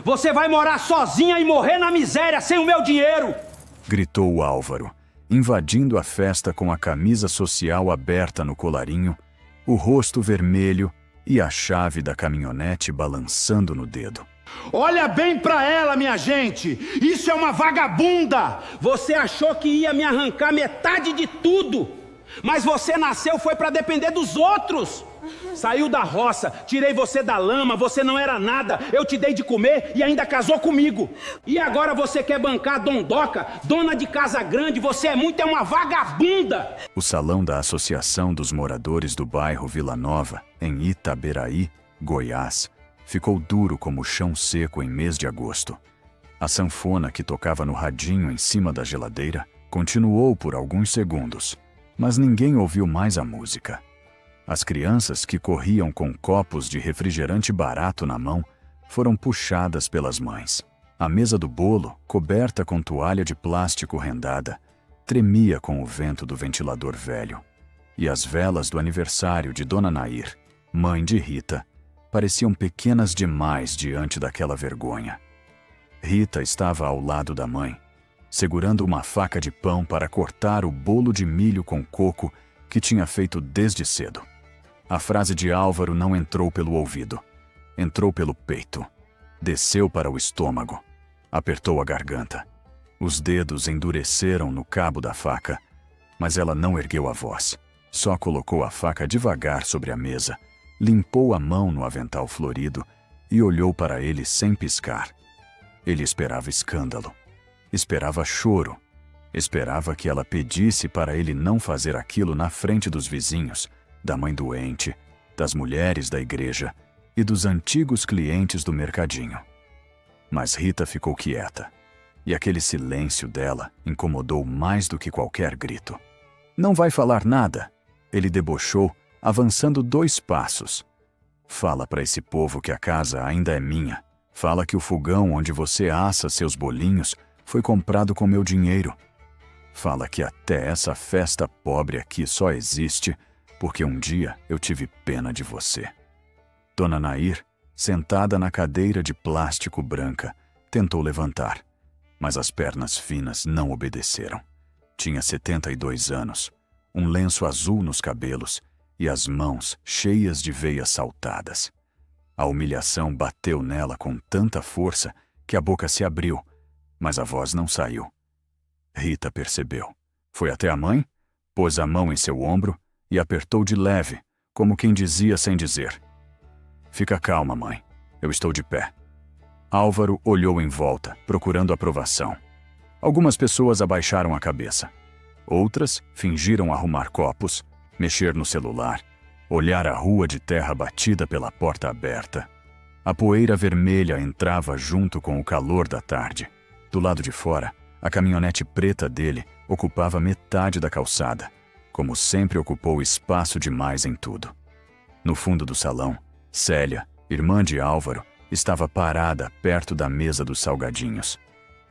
Você vai morar sozinha e morrer na miséria sem o meu dinheiro! Gritou Álvaro, invadindo a festa com a camisa social aberta no colarinho, o rosto vermelho e a chave da caminhonete balançando no dedo. Olha bem pra ela, minha gente! Isso é uma vagabunda! Você achou que ia me arrancar metade de tudo, mas você nasceu foi pra depender dos outros! Saiu da roça, tirei você da lama, você não era nada, eu te dei de comer e ainda casou comigo. E agora você quer bancar a Dondoca, dona de casa grande, você é uma vagabunda! O salão da Associação dos Moradores do bairro Vila Nova, em Itaberaí, Goiás, ficou duro como chão seco em mês de agosto. A sanfona que tocava no radinho em cima da geladeira continuou por alguns segundos, mas ninguém ouviu mais a música. As crianças que corriam com copos de refrigerante barato na mão foram puxadas pelas mães. A mesa do bolo, coberta com toalha de plástico rendada, tremia com o vento do ventilador velho. E as velas do aniversário de Dona Nair, mãe de Rita, pareciam pequenas demais diante daquela vergonha. Rita estava ao lado da mãe, segurando uma faca de pão para cortar o bolo de milho com coco que tinha feito desde cedo. A frase de Álvaro não entrou pelo ouvido. Entrou pelo peito. Desceu para o estômago. Apertou a garganta. Os dedos endureceram no cabo da faca, mas ela não ergueu a voz. Só colocou a faca devagar sobre a mesa, limpou a mão no avental florido e olhou para ele sem piscar. Ele esperava escândalo. Esperava choro. Esperava que ela pedisse para ele não fazer aquilo na frente dos vizinhos, da mãe doente, das mulheres da igreja e dos antigos clientes do mercadinho. Mas Rita ficou quieta, e aquele silêncio dela incomodou mais do que qualquer grito. Não vai falar nada, ele debochou, avançando 2 passos. Fala para esse povo que a casa ainda é minha. Fala que o fogão onde você assa seus bolinhos foi comprado com meu dinheiro. Fala que até essa festa pobre aqui só existe porque um dia eu tive pena de você. Dona Nair, sentada na cadeira de plástico branca, tentou levantar, mas as pernas finas não obedeceram. Tinha 72 anos, um lenço azul nos cabelos e as mãos cheias de veias saltadas. A humilhação bateu nela com tanta força que a boca se abriu, mas a voz não saiu. Rita percebeu. Foi até a mãe, pôs a mão em seu ombro e apertou de leve, como quem dizia sem dizer. Fica calma, mãe. Eu estou de pé. Álvaro olhou em volta, procurando aprovação. Algumas pessoas abaixaram a cabeça. Outras fingiram arrumar copos, mexer no celular, olhar a rua de terra batida pela porta aberta. A poeira vermelha entrava junto com o calor da tarde. Do lado de fora, a caminhonete preta dele ocupava metade da calçada, como sempre ocupou espaço demais em tudo. No fundo do salão, Célia, irmã de Álvaro, estava parada perto da mesa dos salgadinhos.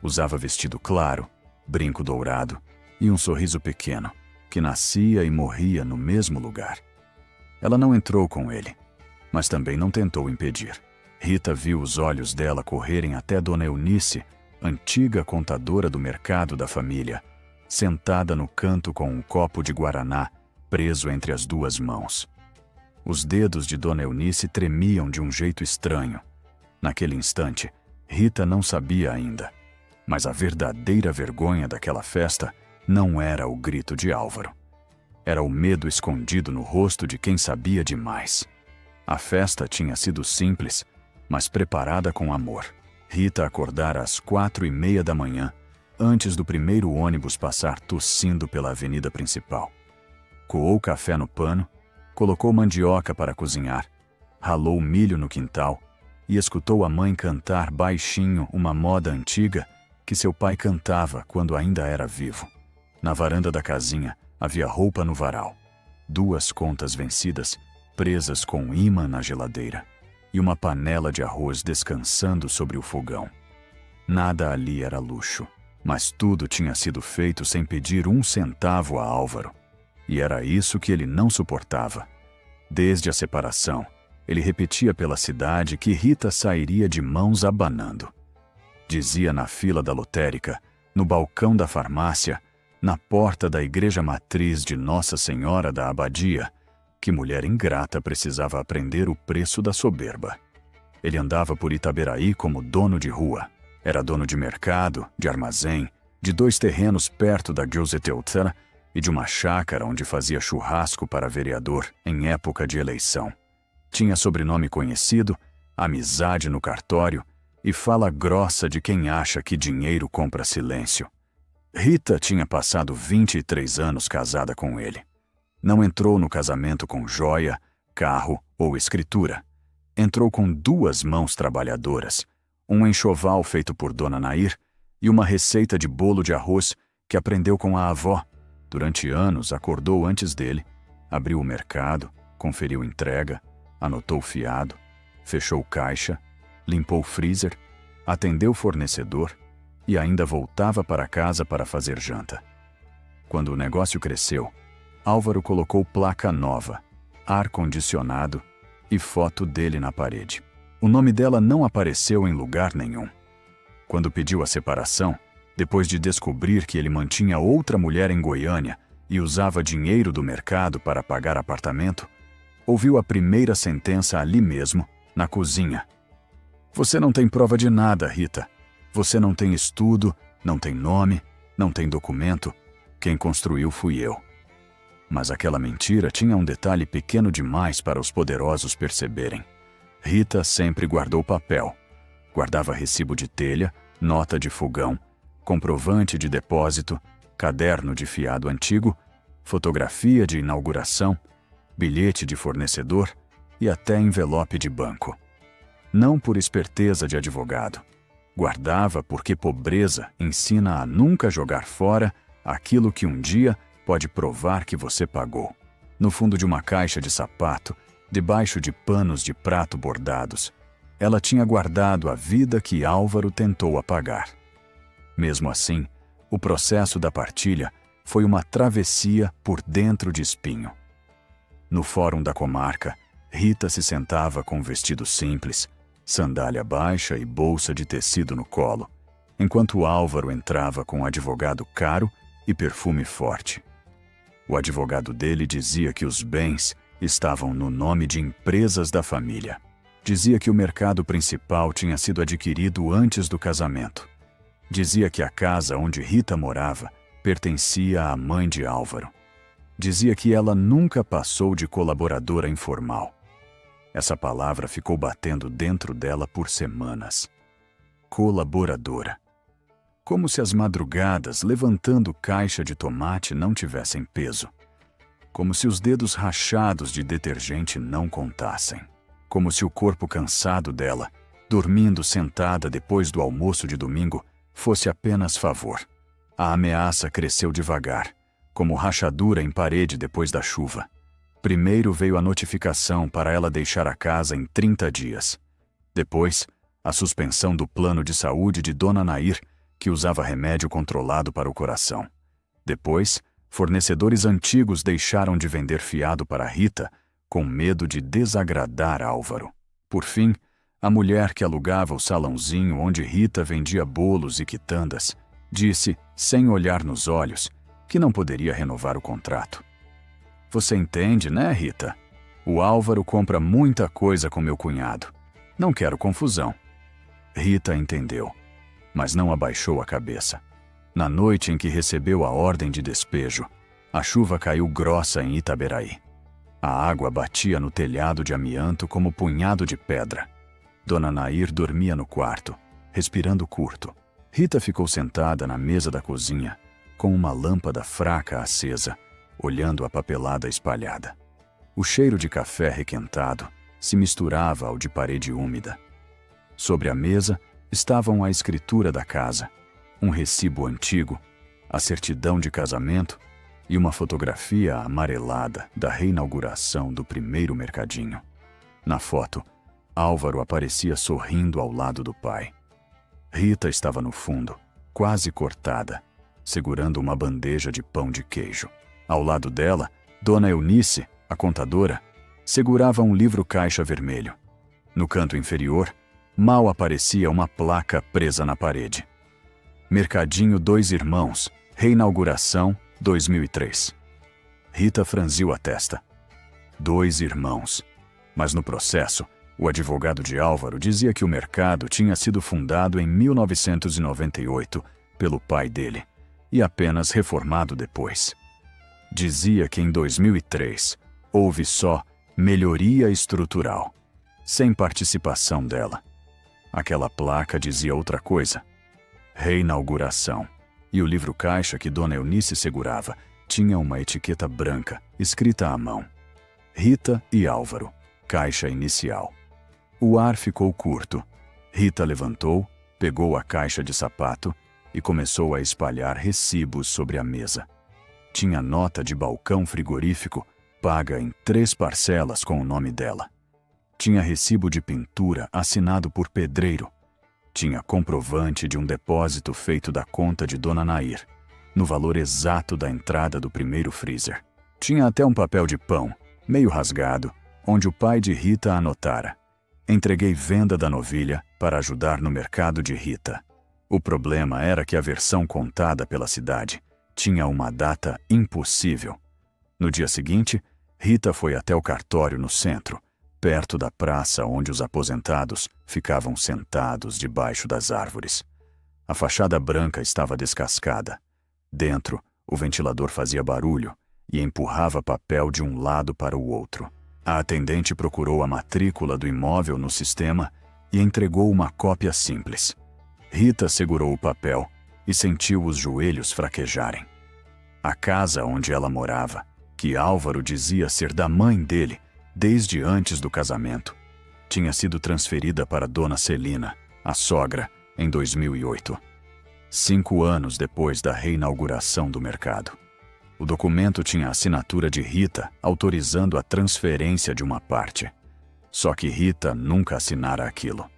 Usava vestido claro, brinco dourado e um sorriso pequeno, que nascia e morria no mesmo lugar. Ela não entrou com ele, mas também não tentou impedir. Rita viu os olhos dela correrem até Dona Eunice, antiga contadora do mercado da família, sentada no canto com um copo de guaraná preso entre as 2 mãos. Os dedos de Dona Eunice tremiam de um jeito estranho. Naquele instante, Rita não sabia ainda, mas a verdadeira vergonha daquela festa não era o grito de Álvaro. Era o medo escondido no rosto de quem sabia demais. A festa tinha sido simples, mas preparada com amor. Rita acordara às 4:30 da manhã, antes do primeiro ônibus passar tossindo pela avenida principal. Coou café no pano, colocou mandioca para cozinhar, ralou milho no quintal e escutou a mãe cantar baixinho uma moda antiga que seu pai cantava quando ainda era vivo. Na varanda da casinha havia roupa no varal, 2 contas vencidas presas com imã na geladeira e uma panela de arroz descansando sobre o fogão. Nada ali era luxo, mas tudo tinha sido feito sem pedir 1 centavo a Álvaro. E era isso que ele não suportava. Desde a separação, ele repetia pela cidade que Rita sairia de mãos abanando. Dizia na fila da lotérica, no balcão da farmácia, na porta da igreja matriz de Nossa Senhora da Abadia, que mulher ingrata precisava aprender o preço da soberba. Ele andava por Itaberaí como dono de rua. Era dono de mercado, de armazém, de 2 terrenos perto da Gilzeteuter e de uma chácara onde fazia churrasco para vereador em época de eleição. Tinha sobrenome conhecido, amizade no cartório e fala grossa de quem acha que dinheiro compra silêncio. Rita tinha passado 23 anos casada com ele. Não entrou no casamento com joia, carro ou escritura. Entrou com 2 mãos trabalhadoras, um enxoval feito por Dona Nair e uma receita de bolo de arroz que aprendeu com a avó. Durante anos acordou antes dele, abriu o mercado, conferiu entrega, anotou o fiado, fechou caixa, limpou o freezer, atendeu o fornecedor e ainda voltava para casa para fazer janta. Quando o negócio cresceu, Álvaro colocou placa nova, ar-condicionado e foto dele na parede. O nome dela não apareceu em lugar nenhum. Quando pediu a separação, depois de descobrir que ele mantinha outra mulher em Goiânia e usava dinheiro do mercado para pagar apartamento, ouviu a primeira sentença ali mesmo, na cozinha. Você não tem prova de nada, Rita. Você não tem estudo, não tem nome, não tem documento. Quem construiu fui eu. Mas aquela mentira tinha um detalhe pequeno demais para os poderosos perceberem. Rita sempre guardou papel. Guardava recibo de telha, nota de fogão, comprovante de depósito, caderno de fiado antigo, fotografia de inauguração, bilhete de fornecedor e até envelope de banco. Não por esperteza de advogado. Guardava porque pobreza ensina a nunca jogar fora aquilo que um dia pode provar que você pagou. No fundo de uma caixa de sapato, debaixo de panos de prato bordados, ela tinha guardado a vida que Álvaro tentou apagar. Mesmo assim, o processo da partilha foi uma travessia por dentro de espinho. No fórum da comarca, Rita se sentava com um vestido simples, sandália baixa e bolsa de tecido no colo, enquanto Álvaro entrava com um advogado caro e perfume forte. O advogado dele dizia que os bens estavam no nome de empresas da família. Dizia que o mercado principal tinha sido adquirido antes do casamento. Dizia que a casa onde Rita morava pertencia à mãe de Álvaro. Dizia que ela nunca passou de colaboradora informal. Essa palavra ficou batendo dentro dela por semanas. Colaboradora. Como se as madrugadas levantando caixa de tomate não tivessem peso. Como se os dedos rachados de detergente não contassem. Como se o corpo cansado dela, dormindo sentada depois do almoço de domingo, fosse apenas favor. A ameaça cresceu devagar, como rachadura em parede depois da chuva. Primeiro veio a notificação para ela deixar a casa em 30 dias. Depois, a suspensão do plano de saúde de Dona Nair, que usava remédio controlado para o coração. Depois, fornecedores antigos deixaram de vender fiado para Rita, com medo de desagradar Álvaro. Por fim, a mulher que alugava o salãozinho onde Rita vendia bolos e quitandas, disse, sem olhar nos olhos, que não poderia renovar o contrato. Você entende, né, Rita? O Álvaro compra muita coisa com meu cunhado. Não quero confusão. Rita entendeu, mas não abaixou a cabeça. Na noite em que recebeu a ordem de despejo, a chuva caiu grossa em Itaberaí. A água batia no telhado de amianto como punhado de pedra. Dona Nair dormia no quarto, respirando curto. Rita ficou sentada na mesa da cozinha, com uma lâmpada fraca acesa, olhando a papelada espalhada. O cheiro de café requentado se misturava ao de parede úmida. Sobre a mesa estavam a escritura da casa, um recibo antigo, a certidão de casamento e uma fotografia amarelada da reinauguração do primeiro mercadinho. Na foto, Álvaro aparecia sorrindo ao lado do pai. Rita estava no fundo, quase cortada, segurando uma bandeja de pão de queijo. Ao lado dela, Dona Eunice, a contadora, segurava um livro-caixa vermelho. No canto inferior, mal aparecia uma placa presa na parede. Mercadinho Dois Irmãos, reinauguração 2003. Rita franziu a testa. Dois Irmãos. Mas no processo, o advogado de Álvaro dizia que o mercado tinha sido fundado em 1998 pelo pai dele e apenas reformado depois. Dizia que em 2003 houve só melhoria estrutural, sem participação dela. Aquela placa dizia outra coisa. Reinauguração. E o livro-caixa que Dona Eunice segurava tinha uma etiqueta branca, escrita à mão. Rita e Álvaro, caixa inicial. O ar ficou curto. Rita levantou, pegou a caixa de sapato e começou a espalhar recibos sobre a mesa. Tinha nota de balcão frigorífico, paga em 3 parcelas com o nome dela. Tinha recibo de pintura assinado por pedreiro. Tinha comprovante de um depósito feito da conta de Dona Nair, no valor exato da entrada do primeiro freezer. Tinha até um papel de pão, meio rasgado, onde o pai de Rita anotara: entreguei venda da novilha para ajudar no mercado de Rita. O problema era que a versão contada pela cidade tinha uma data impossível. No dia seguinte, Rita foi até o cartório no centro, perto da praça onde os aposentados ficavam sentados debaixo das árvores. A fachada branca estava descascada. Dentro, o ventilador fazia barulho e empurrava papel de um lado para o outro. A atendente procurou a matrícula do imóvel no sistema e entregou uma cópia simples. Rita segurou o papel e sentiu os joelhos fraquejarem. A casa onde ela morava, que Álvaro dizia ser da mãe dele desde antes do casamento, tinha sido transferida para Dona Celina, a sogra, em 2008. 5 anos depois da reinauguração do mercado. O documento tinha a assinatura de Rita autorizando a transferência de uma parte. Só que Rita nunca assinara aquilo.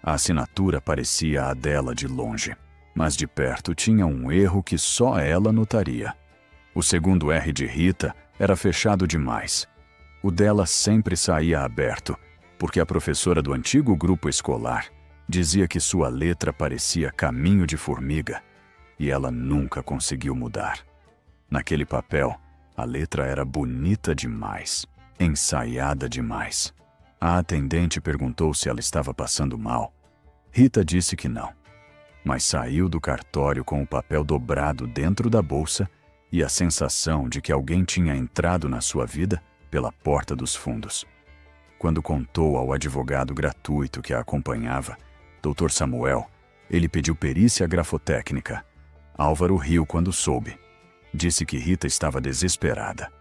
A assinatura parecia a dela de longe, mas de perto tinha um erro que só ela notaria. O segundo R de Rita era fechado demais. O dela sempre saía aberto, porque a professora do antigo grupo escolar dizia que sua letra parecia caminho de formiga, e ela nunca conseguiu mudar. Naquele papel, a letra era bonita demais, ensaiada demais. A atendente perguntou se ela estava passando mal. Rita disse que não, mas saiu do cartório com o papel dobrado dentro da bolsa e a sensação de que alguém tinha entrado na sua vida pela porta dos fundos. Quando contou ao advogado gratuito que a acompanhava, Dr. Samuel, ele pediu perícia grafotécnica. Álvaro riu quando soube. Disse que Rita estava desesperada.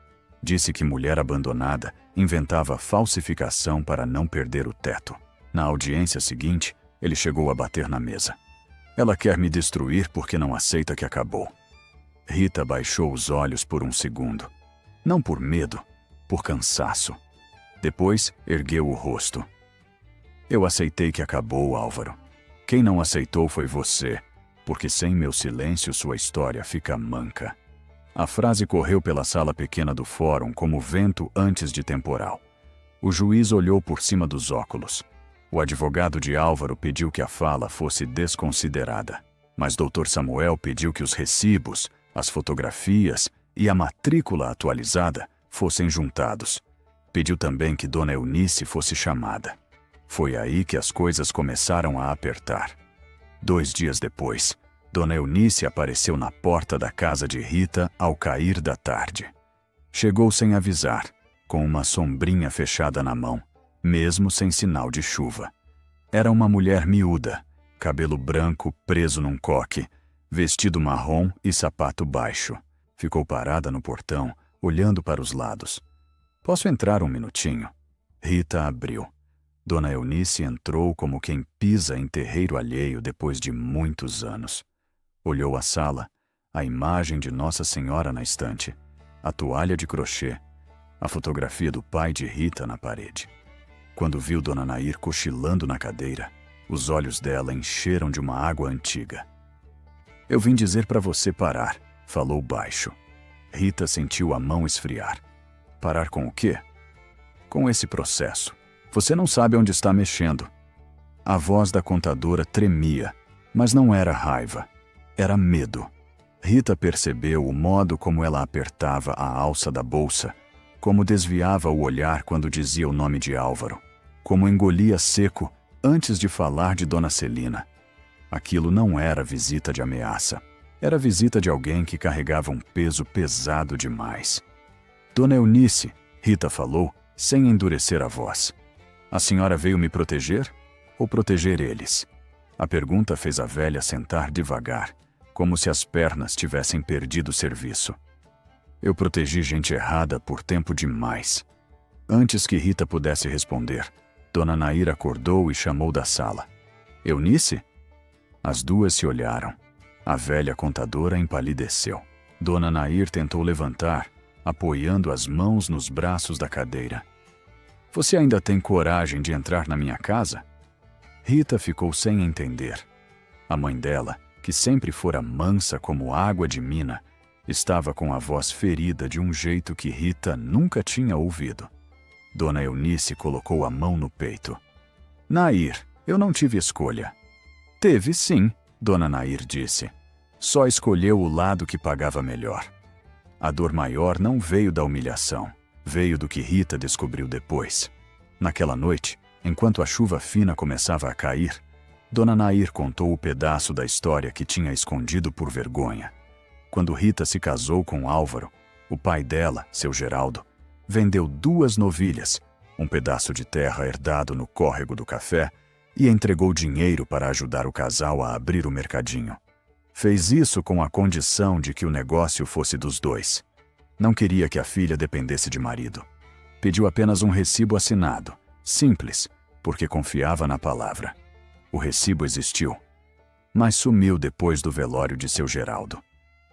Disse que mulher abandonada inventava falsificação para não perder o teto. Na audiência seguinte, ele chegou a bater na mesa. Ela quer me destruir porque não aceita que acabou. Rita baixou os olhos por um segundo. Não por medo, por cansaço. Depois, ergueu o rosto. Eu aceitei que acabou, Álvaro. Quem não aceitou foi você, porque sem meu silêncio sua história fica manca. A frase correu pela sala pequena do fórum como vento antes de temporal. O juiz olhou por cima dos óculos. O advogado de Álvaro pediu que a fala fosse desconsiderada, mas Dr. Samuel pediu que os recibos, as fotografias e a matrícula atualizada fossem juntados. Pediu também que Dona Eunice fosse chamada. Foi aí que as coisas começaram a apertar. 2 dias depois, Dona Eunice apareceu na porta da casa de Rita ao cair da tarde. Chegou sem avisar, com uma sombrinha fechada na mão, mesmo sem sinal de chuva. Era uma mulher miúda, cabelo branco preso num coque, vestido marrom e sapato baixo. Ficou parada no portão, olhando para os lados. Posso entrar um minutinho? Rita abriu. Dona Eunice entrou como quem pisa em terreiro alheio depois de muitos anos. Olhou a sala, a imagem de Nossa Senhora na estante, a toalha de crochê, a fotografia do pai de Rita na parede. Quando viu Dona Nair cochilando na cadeira, os olhos dela encheram de uma água antiga. Eu vim dizer para você parar, falou baixo. Rita sentiu a mão esfriar. Parar com o quê? com esse processo. Você não sabe onde está mexendo. A voz da contadora tremia, mas não era raiva, era medo. Rita percebeu o modo como ela apertava a alça da bolsa, como desviava o olhar quando dizia o nome de Álvaro, como engolia seco antes de falar de Dona Celina. Aquilo não era visita de ameaça, era visita de alguém que carregava um peso pesado demais. Dona Eunice, Rita falou, sem endurecer a voz. A senhora veio me proteger ou proteger eles? A pergunta fez a velha sentar devagar, como se as pernas tivessem perdido o serviço. Eu protegi gente errada por tempo demais. Antes que Rita pudesse responder, Dona Nair acordou e chamou da sala. Eunice? As duas se olharam. A velha contadora empalideceu. Dona Nair tentou levantar, apoiando as mãos nos braços da cadeira. Você ainda tem coragem de entrar na minha casa? Rita ficou sem entender. A mãe dela, que sempre fora mansa como água de mina, estava com a voz ferida de um jeito que Rita nunca tinha ouvido. Dona Eunice colocou a mão no peito. Nair, eu não tive escolha. Teve sim, Dona Nair disse. Só escolheu o lado que pagava melhor. A dor maior não veio da humilhação, veio do que Rita descobriu depois. Naquela noite, enquanto a chuva fina começava a cair, Dona Nair contou o pedaço da história que tinha escondido por vergonha. Quando Rita se casou com Álvaro, o pai dela, seu Geraldo, vendeu 2 novilhas, um pedaço de terra herdado no córrego do café, e entregou dinheiro para ajudar o casal a abrir o mercadinho. Fez isso com a condição de que o negócio fosse dos dois. Não queria que a filha dependesse de marido. Pediu apenas um recibo assinado, simples, porque confiava na palavra. O recibo existiu, mas sumiu depois do velório de seu Geraldo.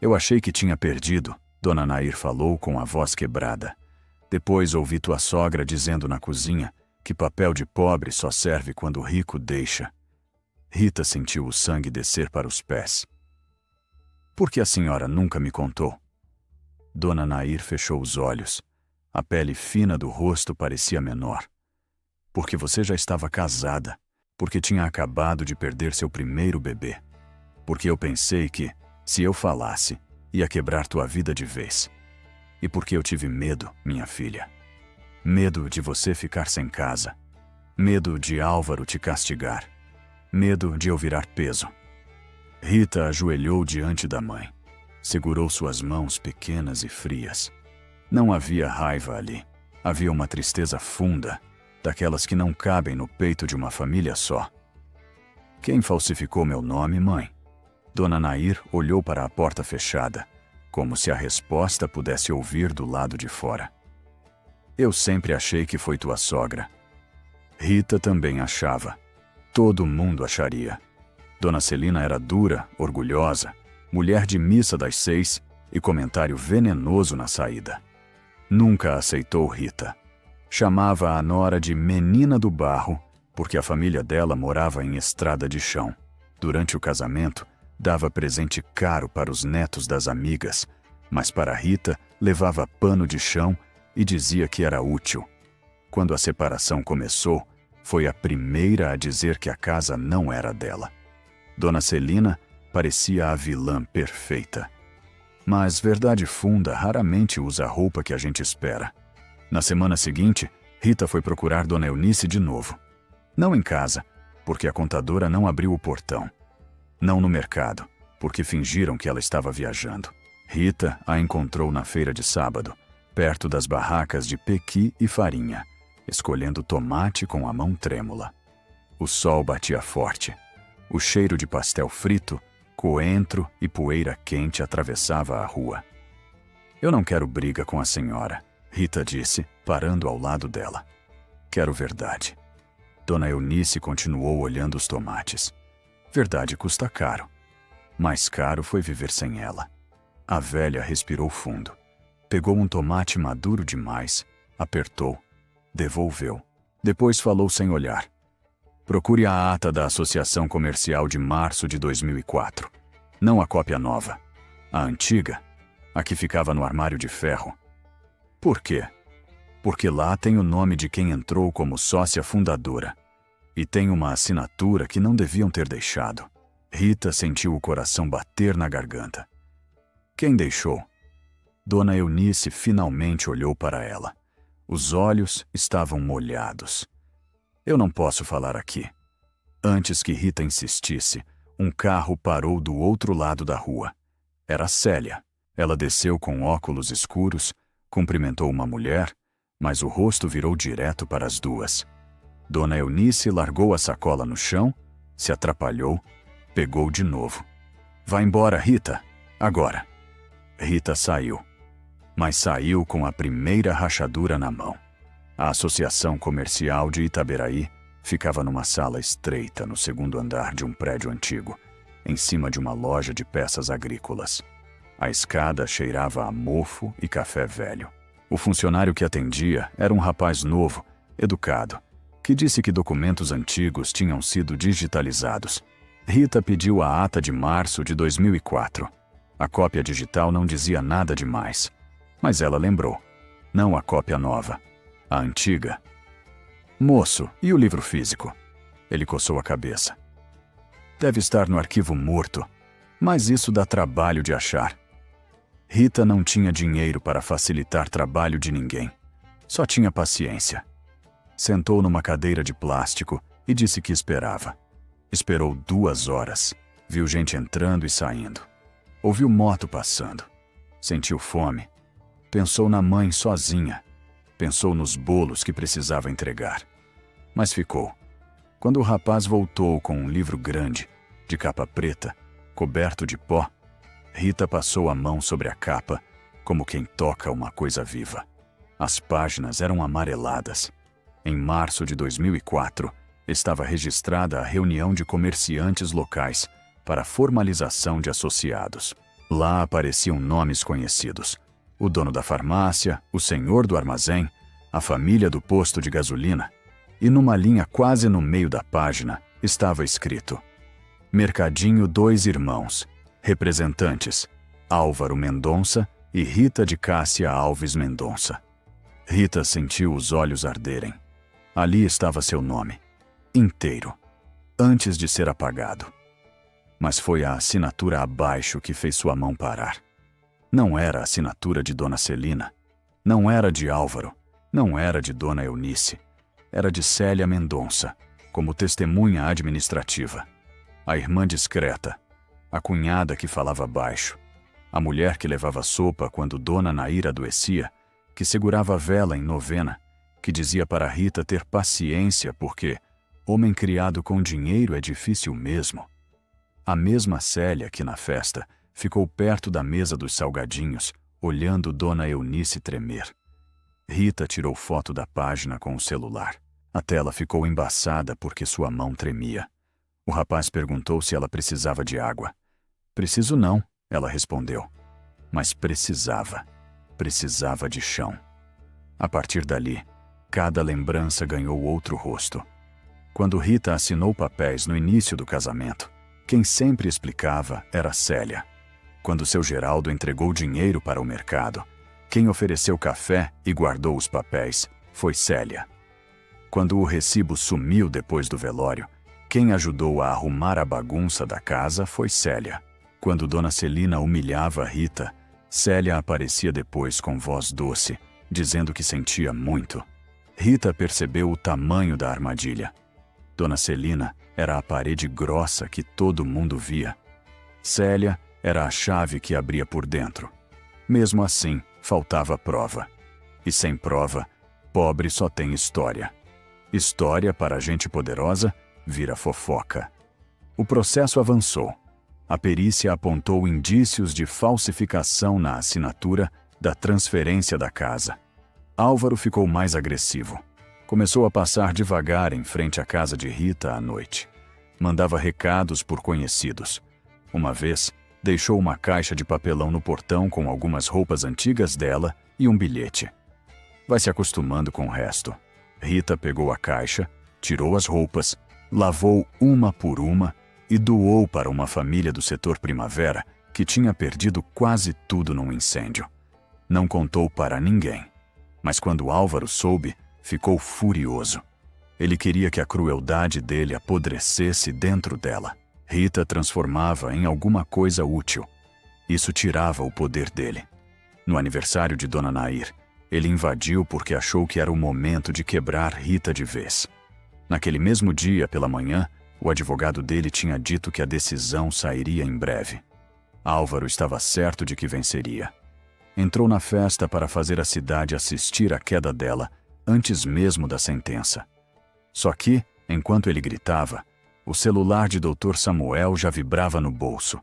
Eu achei que tinha perdido, Dona Nair falou com a voz quebrada. Depois ouvi tua sogra dizendo na cozinha que papel de pobre só serve quando o rico deixa. Rita sentiu o sangue descer para os pés. Por que a senhora nunca me contou? Dona Nair fechou os olhos. A pele fina do rosto parecia menor. Porque você já estava casada. Porque tinha acabado de perder seu primeiro bebê. Porque eu pensei que, se eu falasse, ia quebrar tua vida de vez. E porque eu tive medo, minha filha. Medo de você ficar sem casa. Medo de Álvaro te castigar. Medo de eu virar peso. Rita ajoelhou diante da mãe. Segurou suas mãos pequenas e frias. Não havia raiva ali. Havia uma tristeza funda, daquelas que não cabem no peito de uma família só. Quem falsificou meu nome, mãe? Dona Nair olhou para a porta fechada, como se a resposta pudesse ouvir do lado de fora. Eu sempre achei que foi tua sogra. Rita também achava. Todo mundo acharia. Dona Celina era dura, orgulhosa, mulher de missa das 6 e comentário venenoso na saída. Nunca aceitou Rita. Chamava a nora de menina do barro, porque a família dela morava em estrada de chão. Durante o casamento, dava presente caro para os netos das amigas, mas para Rita levava pano de chão e dizia que era útil. Quando a separação começou, foi a primeira a dizer que a casa não era dela. Dona Celina parecia a vilã perfeita. Mas verdade funda raramente usa a roupa que a gente espera. Na semana seguinte, Rita foi procurar Dona Eunice de novo. Não em casa, porque a contadora não abriu o portão. Não no mercado, porque fingiram que ela estava viajando. Rita a encontrou na feira de sábado, perto das barracas de pequi e farinha, escolhendo tomate com a mão trêmula. O sol batia forte. O cheiro de pastel frito, coentro e poeira quente atravessava a rua. Eu não quero briga com a senhora, Rita disse, parando ao lado dela. Quero verdade. Dona Eunice continuou olhando os tomates. Verdade custa caro. Mais caro foi viver sem ela. A velha respirou fundo. Pegou um tomate maduro demais, apertou, devolveu. Depois falou sem olhar. Procure a ata da Associação Comercial de março de 2004. Não a cópia nova. A antiga, a que ficava no armário de ferro. Por quê? porque lá tem o nome de quem entrou como sócia fundadora. E tem uma assinatura que não deviam ter deixado. Rita sentiu o coração bater na garganta. Quem deixou? Dona Eunice finalmente olhou para ela. Os olhos estavam molhados. Eu não posso falar aqui. Antes que Rita insistisse, um carro parou do outro lado da rua. Era Célia. Ela desceu com óculos escuros, cumprimentou uma mulher, mas o rosto virou direto para as duas. Dona Eunice largou a sacola no chão, se atrapalhou, pegou de novo. Vai embora, Rita, agora. Rita saiu, mas saiu com a primeira rachadura na mão. A Associação Comercial de Itaberaí ficava numa sala estreita no segundo andar de um prédio antigo, em cima de uma loja de peças agrícolas. A escada cheirava a mofo e café velho. O funcionário que atendia era um rapaz novo, educado, que disse que documentos antigos tinham sido digitalizados. Rita pediu a ata de março de 2004. A cópia digital não dizia nada demais, mas ela lembrou. Não a cópia nova, a antiga. Moço, e o livro físico? Ele coçou a cabeça. Deve estar no arquivo morto, mas isso dá trabalho de achar. Rita não tinha dinheiro para facilitar trabalho de ninguém. Só tinha paciência. Sentou numa cadeira de plástico e disse que esperava. Esperou 2 horas. Viu gente entrando e saindo. Ouviu moto passando. Sentiu fome. Pensou na mãe sozinha. Pensou nos bolos que precisava entregar. Mas ficou. Quando o rapaz voltou com um livro grande, de capa preta, coberto de pó, Rita passou a mão sobre a capa, como quem toca uma coisa viva. As páginas eram amareladas. Em março de 2004, estava registrada a reunião de comerciantes locais para a formalização de associados. Lá apareciam nomes conhecidos. O dono da farmácia, o senhor do armazém, a família do posto de gasolina. E numa linha quase no meio da página, estava escrito: Mercadinho 2 Irmãos. Representantes: Álvaro Mendonça e Rita de Cássia Alves Mendonça. Rita sentiu os olhos arderem. Ali estava seu nome, inteiro, antes de ser apagado. Mas foi a assinatura abaixo que fez sua mão parar. Não era a assinatura de Dona Celina, não era de Álvaro, não era de Dona Eunice. Era de Célia Mendonça, como testemunha administrativa. A irmã discreta, a cunhada que falava baixo, a mulher que levava sopa quando Dona Naíra adoecia, que segurava a vela em novena, que dizia para Rita ter paciência porque homem criado com dinheiro é difícil mesmo. A mesma Célia que na festa ficou perto da mesa dos salgadinhos, olhando Dona Eunice tremer. Rita tirou foto da página com o celular. A tela ficou embaçada porque sua mão tremia. O rapaz perguntou se ela precisava de água. Preciso não, ela respondeu. Mas precisava. Precisava de chão. A partir dali, cada lembrança ganhou outro rosto. Quando Rita assinou papéis no início do casamento, quem sempre explicava era Célia. Quando seu Geraldo entregou dinheiro para o mercado, quem ofereceu café e guardou os papéis foi Célia. Quando o recibo sumiu depois do velório, quem ajudou a arrumar a bagunça da casa foi Célia. Quando Dona Celina humilhava Rita, Célia aparecia depois com voz doce, dizendo que sentia muito. Rita percebeu o tamanho da armadilha. Dona Celina era a parede grossa que todo mundo via. Célia era a chave que abria por dentro. Mesmo assim, faltava prova. E sem prova, pobre só tem história. História para gente poderosa vira fofoca. O processo avançou. A perícia apontou indícios de falsificação na assinatura da transferência da casa. Álvaro ficou mais agressivo. Começou a passar devagar em frente à casa de Rita à noite. Mandava recados por conhecidos. Uma vez, deixou uma caixa de papelão no portão com algumas roupas antigas dela e um bilhete. Vai se acostumando com o resto. Rita pegou a caixa, tirou as roupas, lavou uma por uma e doou para uma família do setor Primavera que tinha perdido quase tudo num incêndio. Não contou para ninguém. Mas quando Álvaro soube, ficou furioso. Ele queria que a crueldade dele apodrecesse dentro dela. Rita transformava em alguma coisa útil. Isso tirava o poder dele. No aniversário de Dona Nair, ele invadiu porque achou que era o momento de quebrar Rita de vez. Naquele mesmo dia, pela manhã, o advogado dele tinha dito que a decisão sairia em breve. Álvaro estava certo de que venceria. Entrou na festa para fazer a cidade assistir à queda dela antes mesmo da sentença. Só que, enquanto ele gritava, o celular de Dr. Samuel já vibrava no bolso.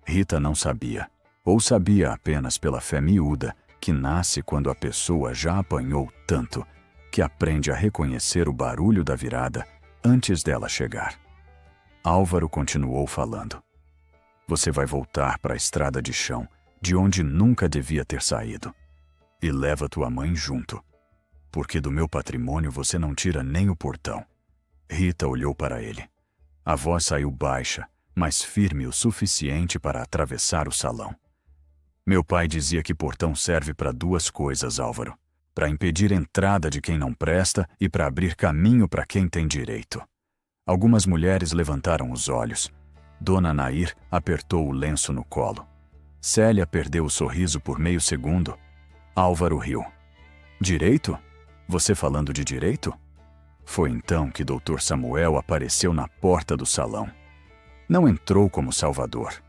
Rita não sabia, ou sabia apenas pela fé miúda, que nasce quando a pessoa já apanhou tanto que aprende a reconhecer o barulho da virada antes dela chegar. Álvaro continuou falando. Você vai voltar para a estrada de chão, de onde nunca devia ter saído. E leva tua mãe junto, porque do meu patrimônio você não tira nem o portão. Rita olhou para ele. A voz saiu baixa, mas firme o suficiente para atravessar o salão. Meu pai dizia que portão serve para duas coisas, Álvaro. Para impedir entrada de quem não presta e para abrir caminho para quem tem direito. Algumas mulheres levantaram os olhos. Dona Nair apertou o lenço no colo. Célia perdeu o sorriso por meio segundo. Álvaro riu. Direito? Você falando de direito? Foi então que Dr. Samuel apareceu na porta do salão. Não entrou como salvador.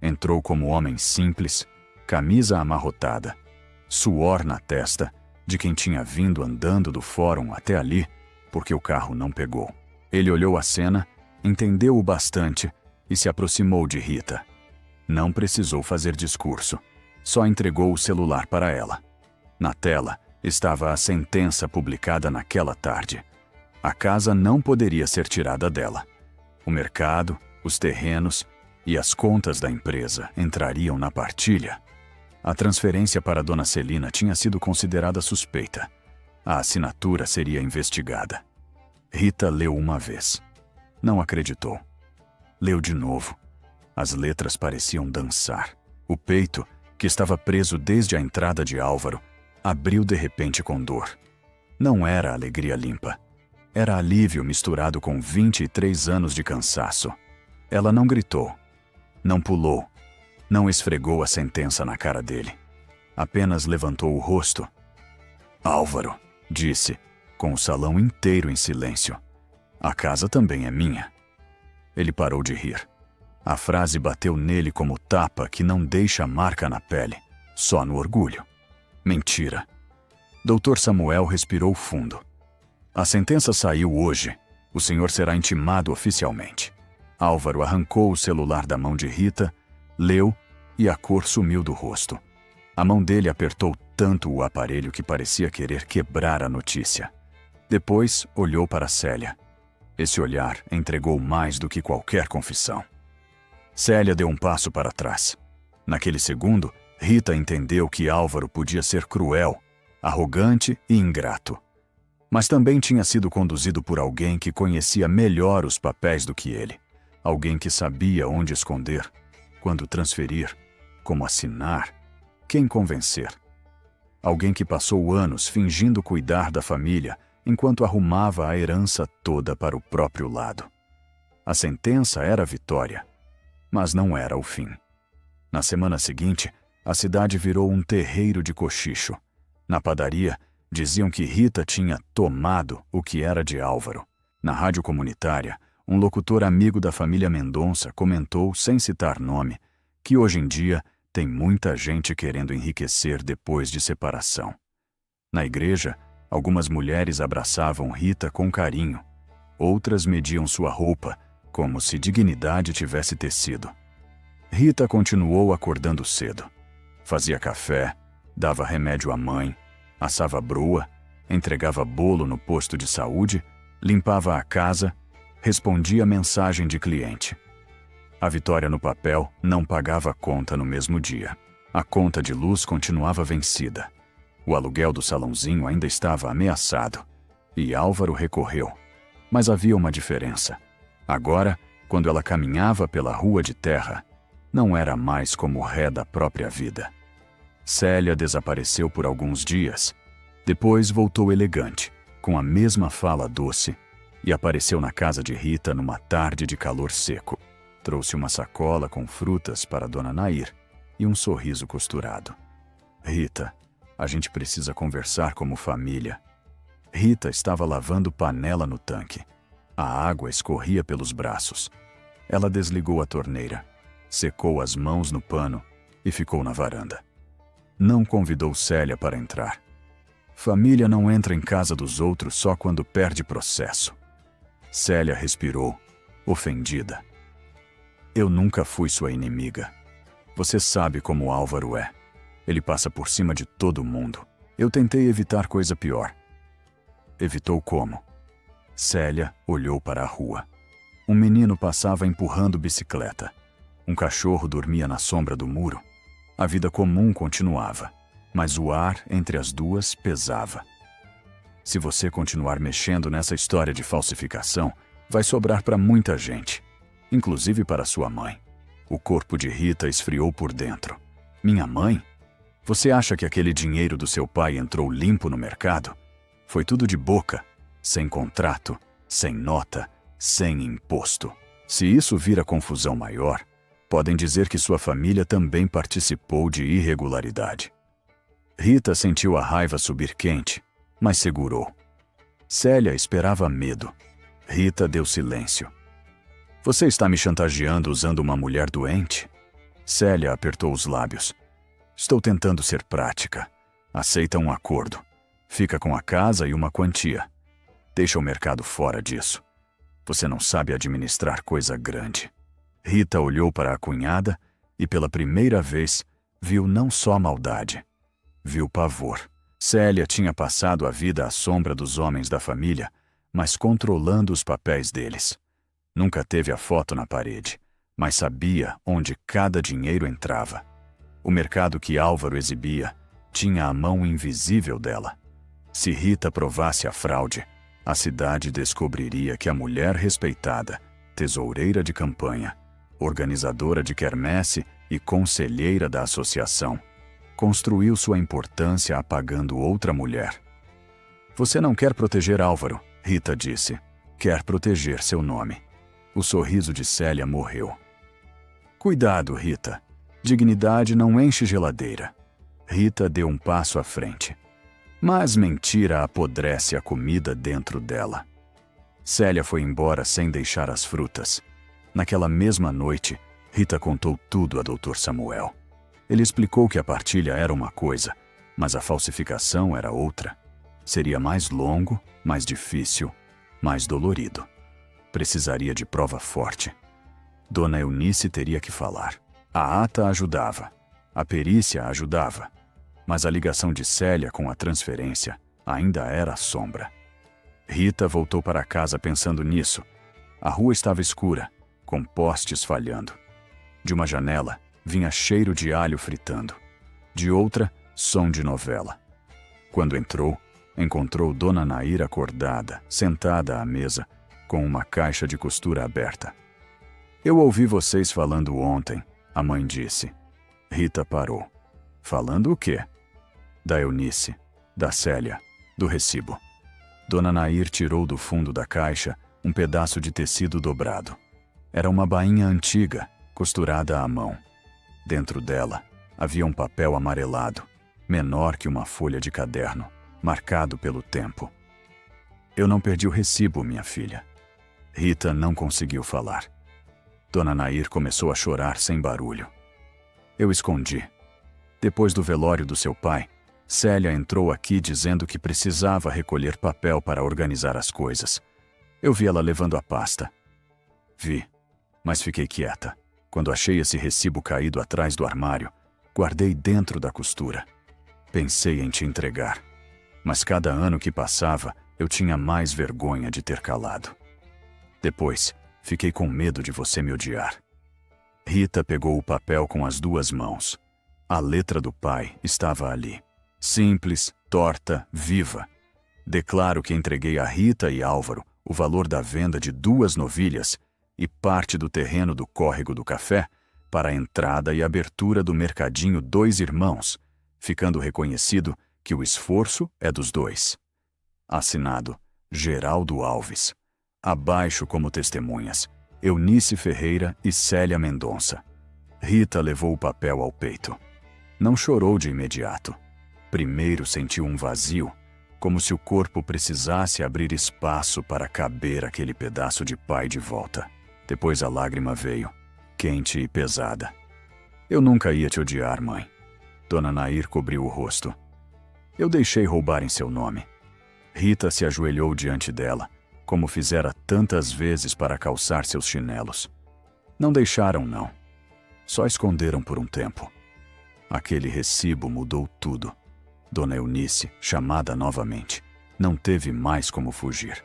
Entrou como homem simples, camisa amarrotada, suor na testa, de quem tinha vindo andando do fórum até ali, porque o carro não pegou. Ele olhou a cena, entendeu o bastante e se aproximou de Rita. Não precisou fazer discurso, só entregou o celular para ela. Na tela estava a sentença publicada naquela tarde. A casa não poderia ser tirada dela. O mercado, os terrenos e as contas da empresa entrariam na partilha. A transferência para Dona Celina tinha sido considerada suspeita. A assinatura seria investigada. Rita leu uma vez. Não acreditou. Leu de novo. As letras pareciam dançar. O peito, que estava preso desde a entrada de Álvaro, abriu de repente com dor. Não era alegria limpa. Era alívio misturado com 23 anos de cansaço. Ela não gritou, não pulou, não esfregou a sentença na cara dele. Apenas levantou o rosto. Álvaro, disse, com o salão inteiro em silêncio. A casa também é minha. Ele parou de rir. A frase bateu nele como tapa que não deixa marca na pele, só no orgulho. Mentira. Dr. Samuel respirou fundo. A sentença saiu hoje. O senhor será intimado oficialmente. Álvaro arrancou o celular da mão de Rita, leu e a cor sumiu do rosto. A mão dele apertou tanto o aparelho que parecia querer quebrar a notícia. Depois olhou para Célia. Esse olhar entregou mais do que qualquer confissão. Célia deu um passo para trás. Naquele segundo, Rita entendeu que Álvaro podia ser cruel, arrogante e ingrato. Mas também tinha sido conduzido por alguém que conhecia melhor os papéis do que ele. Alguém que sabia onde esconder, quando transferir, como assinar, quem convencer. Alguém que passou anos fingindo cuidar da família enquanto arrumava a herança toda para o próprio lado. A sentença era a vitória, mas não era o fim. Na semana seguinte, a cidade virou um terreiro de cochicho. Na padaria, diziam que Rita tinha tomado o que era de Álvaro. Na rádio comunitária, um locutor amigo da família Mendonça comentou, sem citar nome, que hoje em dia tem muita gente querendo enriquecer depois de separação. Na igreja, algumas mulheres abraçavam Rita com carinho. Outras mediam sua roupa, como se dignidade tivesse tecido. Rita continuou acordando cedo. Fazia café, dava remédio à mãe, assava broa, entregava bolo no posto de saúde, limpava a casa, respondia mensagem de cliente. A vitória no papel não pagava a conta no mesmo dia. A conta de luz continuava vencida. O aluguel do salãozinho ainda estava ameaçado. E Álvaro recorreu. Mas havia uma diferença. Agora, quando ela caminhava pela rua de terra, não era mais como ré da própria vida. Célia desapareceu por alguns dias. Depois voltou elegante, com a mesma fala doce, e apareceu na casa de Rita numa tarde de calor seco. Trouxe uma sacola com frutas para Dona Nair e um sorriso costurado. Rita, a gente precisa conversar como família. Rita estava lavando panela no tanque. A água escorria pelos braços. Ela desligou a torneira, secou as mãos no pano e ficou na varanda. Não convidou Célia para entrar. Família não entra em casa dos outros só quando perde processo. Célia respirou, ofendida. Eu nunca fui sua inimiga. Você sabe como Álvaro é. Ele passa por cima de todo mundo. Eu tentei evitar coisa pior. Evitou como? Célia olhou para a rua. Um menino passava empurrando bicicleta. Um cachorro dormia na sombra do muro. A vida comum continuava, mas o ar entre as duas pesava. Se você continuar mexendo nessa história de falsificação, vai sobrar para muita gente, inclusive para sua mãe. O corpo de Rita esfriou por dentro. Minha mãe? Você acha que aquele dinheiro do seu pai entrou limpo no mercado? Foi tudo de boca, sem contrato, sem nota, sem imposto. Se isso vira confusão maior, podem dizer que sua família também participou de irregularidade. Rita sentiu a raiva subir quente, mas segurou. Célia esperava medo. Rita deu silêncio. Você está me chantageando usando uma mulher doente? Célia apertou os lábios. Estou tentando ser prática. Aceita um acordo. Fica com a casa e uma quantia. Deixa o mercado fora disso. Você não sabe administrar coisa grande. Rita olhou para a cunhada e, pela primeira vez, viu não só maldade. Viu pavor. Célia tinha passado a vida à sombra dos homens da família, mas controlando os papéis deles. Nunca teve a foto na parede, mas sabia onde cada dinheiro entrava. O mercado que Álvaro exibia tinha a mão invisível dela. Se Rita provasse a fraude, a cidade descobriria que a mulher respeitada, tesoureira de campanha, organizadora de quermesse e conselheira da associação, construiu sua importância apagando outra mulher. Você não quer proteger Álvaro, Rita disse. Quer proteger seu nome. O sorriso de Célia morreu. Cuidado, Rita. Dignidade não enche geladeira. Rita deu um passo à frente. Mas mentira apodrece a comida dentro dela. Célia foi embora sem deixar as frutas. Naquela mesma noite, Rita contou tudo a Dr. Samuel. Ele explicou que a partilha era uma coisa, mas a falsificação era outra. Seria mais longo, mais difícil, mais dolorido. Precisaria de prova forte. Dona Eunice teria que falar. A ata ajudava. A perícia ajudava. Mas a ligação de Célia com a transferência ainda era sombra. Rita voltou para casa pensando nisso. A rua estava escura, com postes falhando. De uma janela, vinha cheiro de alho fritando. De outra, som de novela. Quando entrou, encontrou Dona Nair acordada, sentada à mesa, com uma caixa de costura aberta. Eu ouvi vocês falando ontem, a mãe disse. Rita parou. Falando o quê? Da Eunice, da Célia, do recibo. Dona Nair tirou do fundo da caixa um pedaço de tecido dobrado. Era uma bainha antiga, costurada à mão. Dentro dela havia um papel amarelado, menor que uma folha de caderno, marcado pelo tempo. Eu não perdi o recibo, minha filha. Rita não conseguiu falar. Dona Nair começou a chorar sem barulho. Eu escondi. Depois do velório do seu pai, Célia entrou aqui dizendo que precisava recolher papel para organizar as coisas. Eu vi ela levando a pasta. Vi, mas fiquei quieta. Quando achei esse recibo caído atrás do armário, guardei dentro da costura. Pensei em te entregar. Mas cada ano que passava, eu tinha mais vergonha de ter calado. Depois, fiquei com medo de você me odiar. Rita pegou o papel com as duas mãos. A letra do pai estava ali. Simples, torta, viva. Declaro que entreguei a Rita e Álvaro o valor da venda de 2 novilhas e parte do terreno do córrego do café para a entrada e abertura do mercadinho 2 Irmãos, ficando reconhecido que o esforço é dos dois. Assinado Geraldo Alves. Abaixo como testemunhas, Eunice Ferreira e Célia Mendonça. Rita levou o papel ao peito. Não chorou de imediato. Primeiro sentiu um vazio, como se o corpo precisasse abrir espaço para caber aquele pedaço de pai de volta. Depois a lágrima veio, quente e pesada. Eu nunca ia te odiar, mãe. Dona Nair cobriu o rosto. Eu deixei roubarem seu nome. Rita se ajoelhou diante dela, como fizera tantas vezes para calçar seus chinelos. Não deixaram, não. Só esconderam por um tempo. Aquele recibo mudou tudo. Dona Eunice, chamada novamente, não teve mais como fugir.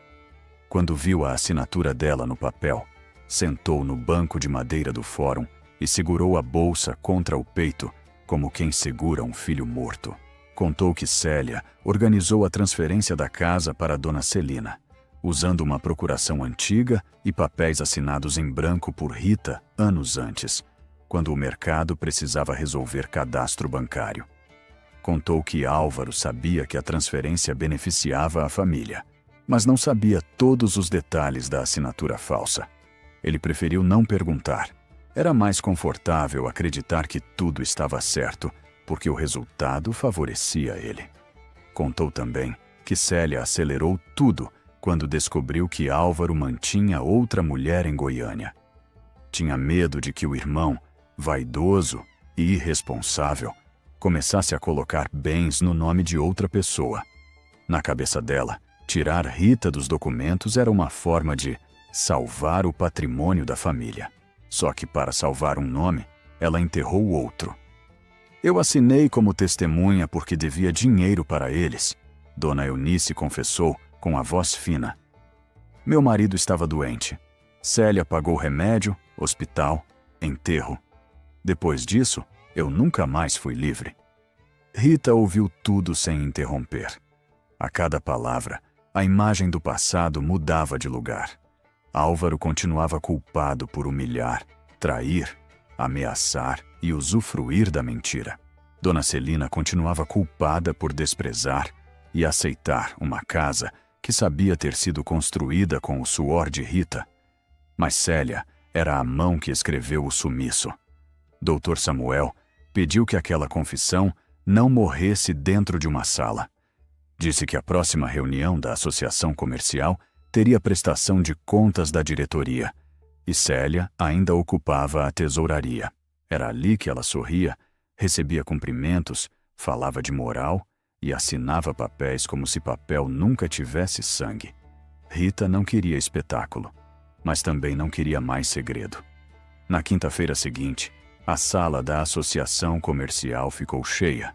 Quando viu a assinatura dela no papel, sentou no banco de madeira do fórum e segurou a bolsa contra o peito, como quem segura um filho morto. Contou que Célia organizou a transferência da casa para Dona Celina, usando uma procuração antiga e papéis assinados em branco por Rita anos antes, quando o mercado precisava resolver cadastro bancário. Contou que Álvaro sabia que a transferência beneficiava a família, mas não sabia todos os detalhes da assinatura falsa. Ele preferiu não perguntar. Era mais confortável acreditar que tudo estava certo, porque o resultado favorecia ele. Contou também que Célia acelerou tudo quando descobriu que Álvaro mantinha outra mulher em Goiânia. Tinha medo de que o irmão, vaidoso e irresponsável, começasse a colocar bens no nome de outra pessoa. Na cabeça dela, tirar Rita dos documentos era uma forma de salvar o patrimônio da família. Só que para salvar um nome, ela enterrou outro. Eu assinei como testemunha porque devia dinheiro para eles, Dona Eunice confessou com a voz fina. Meu marido estava doente. Célia pagou remédio, hospital, enterro. Depois disso, eu nunca mais fui livre. Rita ouviu tudo sem interromper. A cada palavra, a imagem do passado mudava de lugar. Álvaro continuava culpado por humilhar, trair, ameaçar e usufruir da mentira. Dona Celina continuava culpada por desprezar e aceitar uma casa que sabia ter sido construída com o suor de Rita. Mas Célia era a mão que escreveu o sumiço. Dr. Samuel pediu que aquela confissão não morresse dentro de uma sala. Disse que a próxima reunião da associação comercial teria prestação de contas da diretoria, e Célia ainda ocupava a tesouraria. Era ali que ela sorria, recebia cumprimentos, falava de moral e assinava papéis como se papel nunca tivesse sangue. Rita não queria espetáculo, mas também não queria mais segredo. Na quinta-feira seguinte, a sala da associação comercial ficou cheia.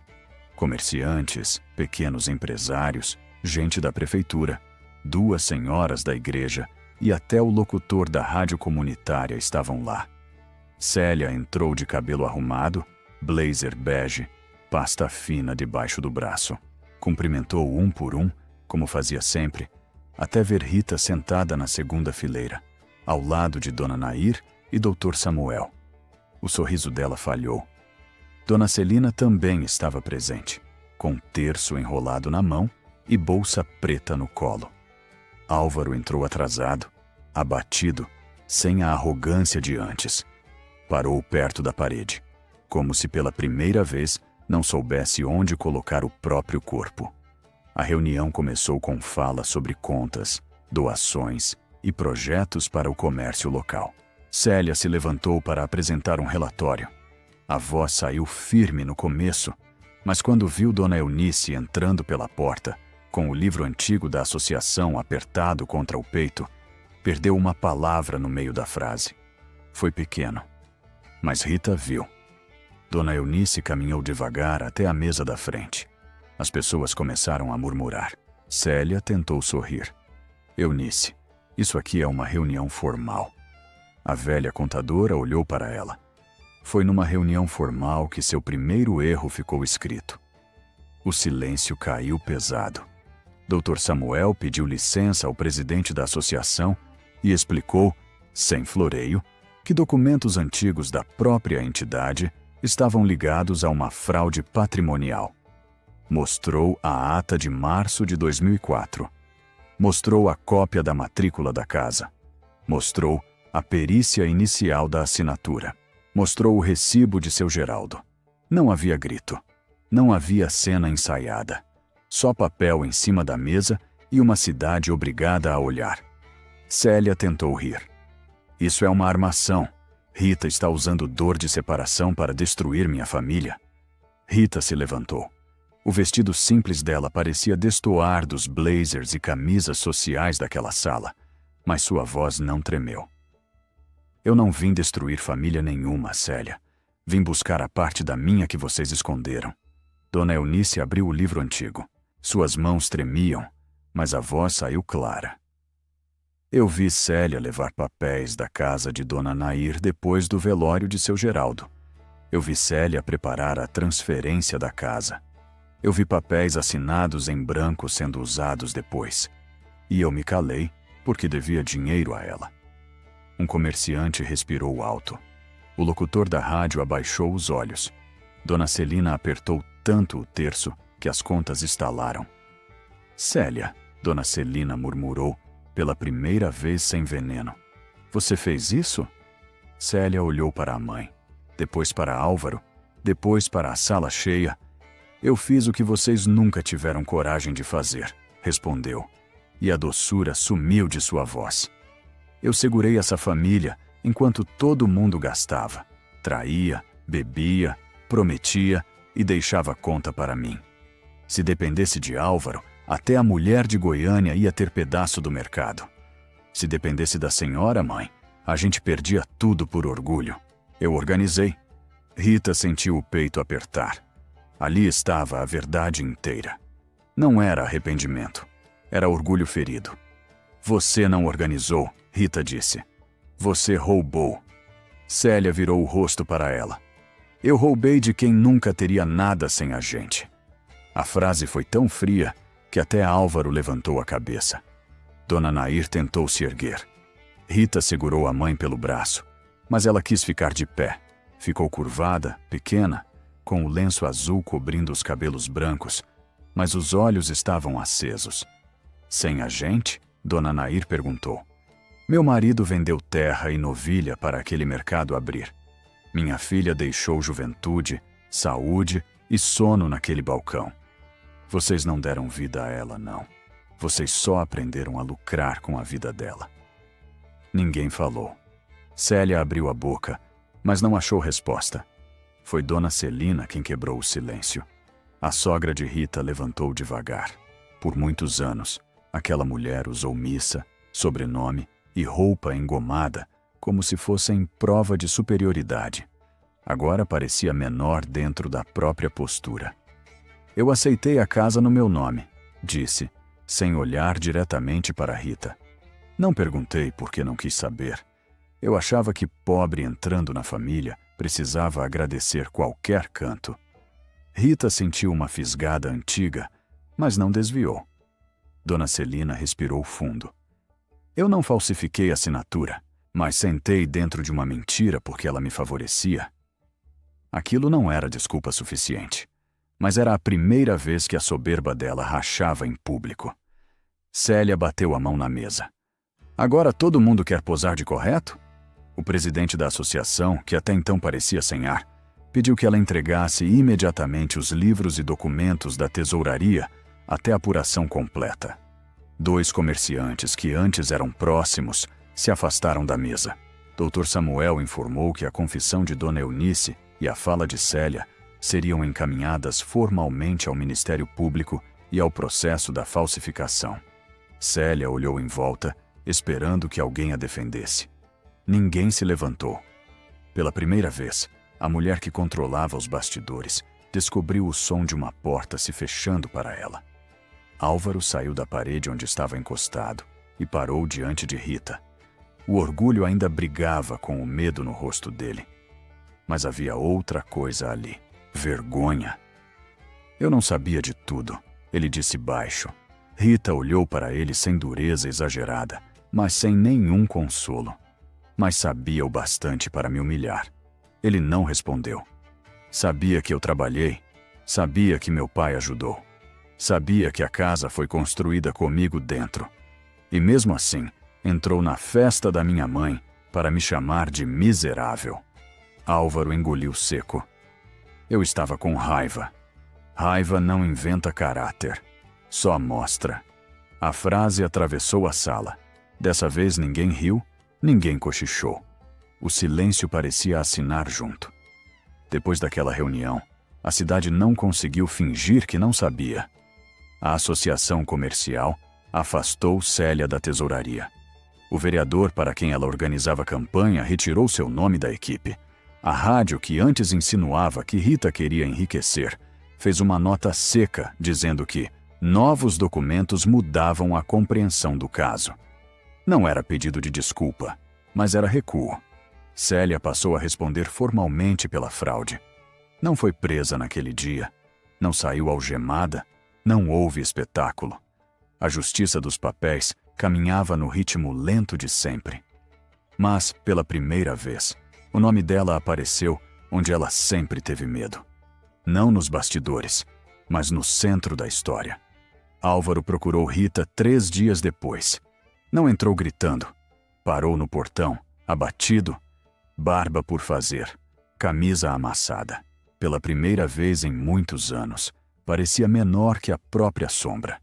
Comerciantes, pequenos empresários, gente da prefeitura, 2 senhoras da igreja e até o locutor da rádio comunitária estavam lá. Célia entrou de cabelo arrumado, blazer bege, pasta fina debaixo do braço. Cumprimentou um por um, como fazia sempre, até ver Rita sentada na segunda fileira, ao lado de Dona Nair e Dr. Samuel. O sorriso dela falhou. Dona Celina também estava presente, com terço enrolado na mão e bolsa preta no colo. Álvaro entrou atrasado, abatido, sem a arrogância de antes. Parou perto da parede, como se pela primeira vez não soubesse onde colocar o próprio corpo. A reunião começou com fala sobre contas, doações e projetos para o comércio local. Célia se levantou para apresentar um relatório. A voz saiu firme no começo, mas quando viu Dona Eunice entrando pela porta, com o livro antigo da associação apertado contra o peito, perdeu uma palavra no meio da frase. Foi pequeno, mas Rita viu. Dona Eunice caminhou devagar até a mesa da frente. As pessoas começaram a murmurar. Célia tentou sorrir. Eunice, isso aqui é uma reunião formal. A velha contadora olhou para ela. Foi numa reunião formal que seu primeiro erro ficou escrito. O silêncio caiu pesado. Dr. Samuel pediu licença ao presidente da associação e explicou, sem floreio, que documentos antigos da própria entidade estavam ligados a uma fraude patrimonial. Mostrou a ata de março de 2004. Mostrou a cópia da matrícula da casa. Mostrou a perícia inicial da assinatura. Mostrou o recibo de seu Geraldo. Não havia grito. Não havia cena ensaiada. Só papel em cima da mesa e uma cidade obrigada a olhar. Célia tentou rir. Isso é uma armação. Rita está usando dor de separação para destruir minha família. Rita se levantou. O vestido simples dela parecia destoar dos blazers e camisas sociais daquela sala, mas sua voz não tremeu. Eu não vim destruir família nenhuma, Célia. Vim buscar a parte da minha que vocês esconderam. Dona Eunice abriu o livro antigo. Suas mãos tremiam, mas a voz saiu clara. Eu vi Célia levar papéis da casa de Dona Nair depois do velório de seu Geraldo. Eu vi Célia preparar a transferência da casa. Eu vi papéis assinados em branco sendo usados depois. E eu me calei porque devia dinheiro a ela. Um comerciante respirou alto. O locutor da rádio abaixou os olhos. Dona Celina apertou tanto o terço que as contas estalaram. Célia, Dona Celina murmurou, pela primeira vez sem veneno. Você fez isso? Célia olhou para a mãe, depois para Álvaro, depois para a sala cheia. Eu fiz o que vocês nunca tiveram coragem de fazer, respondeu. E a doçura sumiu de sua voz. Eu segurei essa família enquanto todo mundo gastava. Traía, bebia, prometia e deixava conta para mim. Se dependesse de Álvaro, até a mulher de Goiânia ia ter pedaço do mercado. Se dependesse da senhora, mãe, a gente perdia tudo por orgulho. Eu organizei. Rita sentiu o peito apertar. Ali estava a verdade inteira. Não era arrependimento. Era orgulho ferido. Você não organizou, Rita disse. Você roubou. Célia virou o rosto para ela. Eu roubei de quem nunca teria nada sem a gente. A frase foi tão fria que até Álvaro levantou a cabeça. Dona Nair tentou se erguer. Rita segurou a mãe pelo braço, mas ela quis ficar de pé. Ficou curvada, pequena, com o lenço azul cobrindo os cabelos brancos, mas os olhos estavam acesos. Sem a gente? Dona Nair perguntou. Meu marido vendeu terra e novilha para aquele mercado abrir. Minha filha deixou juventude, saúde e sono naquele balcão. Vocês não deram vida a ela, não. Vocês só aprenderam a lucrar com a vida dela. Ninguém falou. Célia abriu a boca, mas não achou resposta. Foi Dona Celina quem quebrou o silêncio. A sogra de Rita levantou devagar. Por muitos anos, aquela mulher usou missa, sobrenome e roupa engomada como se fossem prova de superioridade. Agora parecia menor dentro da própria postura. Eu aceitei a casa no meu nome, disse, sem olhar diretamente para Rita. Não perguntei porque não quis saber. Eu achava que pobre entrando na família precisava agradecer qualquer canto. Rita sentiu uma fisgada antiga, mas não desviou. Dona Celina respirou fundo. Eu não falsifiquei a assinatura, mas sentei dentro de uma mentira porque ela me favorecia. Aquilo não era desculpa suficiente, mas era a primeira vez que a soberba dela rachava em público. Célia bateu a mão na mesa. Agora todo mundo quer posar de correto? O presidente da associação, que até então parecia sem ar, pediu que ela entregasse imediatamente os livros e documentos da tesouraria até a apuração completa. 2 comerciantes que antes eram próximos se afastaram da mesa. Dr. Samuel informou que a confissão de Dona Eunice e a fala de Célia seriam encaminhadas formalmente ao Ministério Público e ao processo da falsificação. Célia olhou em volta, esperando que alguém a defendesse. Ninguém se levantou. Pela primeira vez, a mulher que controlava os bastidores descobriu o som de uma porta se fechando para ela. Álvaro saiu da parede onde estava encostado e parou diante de Rita. O orgulho ainda brigava com o medo no rosto dele. Mas havia outra coisa ali: vergonha. Eu não sabia de tudo, ele disse baixo. Rita olhou para ele sem dureza exagerada, mas sem nenhum consolo. Mas sabia o bastante para me humilhar. Ele não respondeu. Sabia que eu trabalhei. Sabia que meu pai ajudou. Sabia que a casa foi construída comigo dentro. E mesmo assim, entrou na festa da minha mãe para me chamar de miserável. Álvaro engoliu seco. Eu estava com raiva. Raiva não inventa caráter, só mostra. A frase atravessou a sala. Dessa vez ninguém riu, ninguém cochichou. O silêncio parecia assinar junto. Depois daquela reunião, a cidade não conseguiu fingir que não sabia. A associação comercial afastou Célia da tesouraria. O vereador para quem ela organizava a campanha retirou seu nome da equipe. A rádio, que antes insinuava que Rita queria enriquecer, fez uma nota seca dizendo que novos documentos mudavam a compreensão do caso. Não era pedido de desculpa, mas era recuo. Célia passou a responder formalmente pela fraude. Não foi presa naquele dia, não saiu algemada, não houve espetáculo. A justiça dos papéis caminhava no ritmo lento de sempre. Mas, pela primeira vez, o nome dela apareceu onde ela sempre teve medo. Não nos bastidores, mas no centro da história. Álvaro procurou Rita 3 dias depois. Não entrou gritando. Parou no portão, abatido, barba por fazer, camisa amassada. Pela primeira vez em muitos anos, parecia menor que a própria sombra.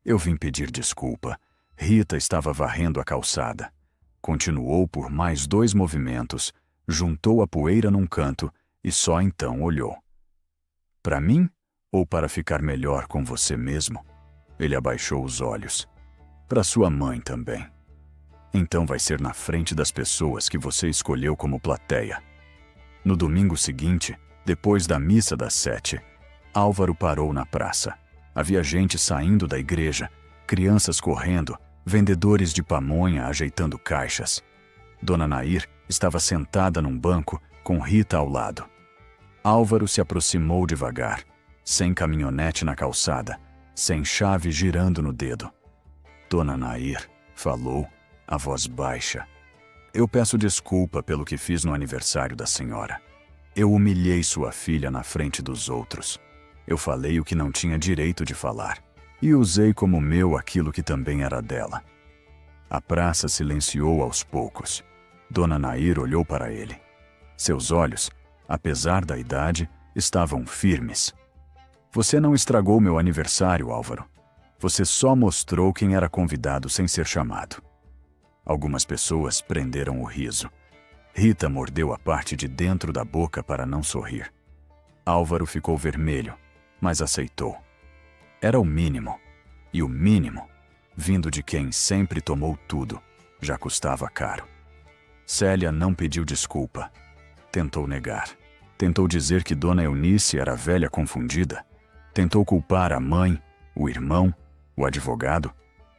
Eu vim pedir desculpa. Rita estava varrendo a calçada. Continuou por mais 2 movimentos, juntou a poeira num canto e só então olhou. Para mim ou para ficar melhor com você mesmo? Ele abaixou os olhos. Para sua mãe também. Então vai ser na frente das pessoas que você escolheu como plateia. No domingo seguinte, depois da missa das 7, Álvaro parou na praça. Havia gente saindo da igreja, crianças correndo, vendedores de pamonha ajeitando caixas. Dona Nair estava sentada num banco com Rita ao lado. Álvaro se aproximou devagar, sem caminhonete na calçada, sem chave girando no dedo. Dona Nair falou, a voz baixa. Eu peço desculpa pelo que fiz no aniversário da senhora. Eu humilhei sua filha na frente dos outros. Eu falei o que não tinha direito de falar. E usei como meu aquilo que também era dela. A praça silenciou aos poucos. Dona Nair olhou para ele. Seus olhos, apesar da idade, estavam firmes. Você não estragou meu aniversário, Álvaro. Você só mostrou quem era convidado sem ser chamado. Algumas pessoas prenderam o riso. Rita mordeu a parte de dentro da boca para não sorrir. Álvaro ficou vermelho, mas aceitou. Era o mínimo. E o mínimo, vindo de quem sempre tomou tudo, já custava caro. Célia não pediu desculpa. Tentou negar. Tentou dizer que Dona Eunice era velha confundida. Tentou culpar a mãe, o irmão, o advogado,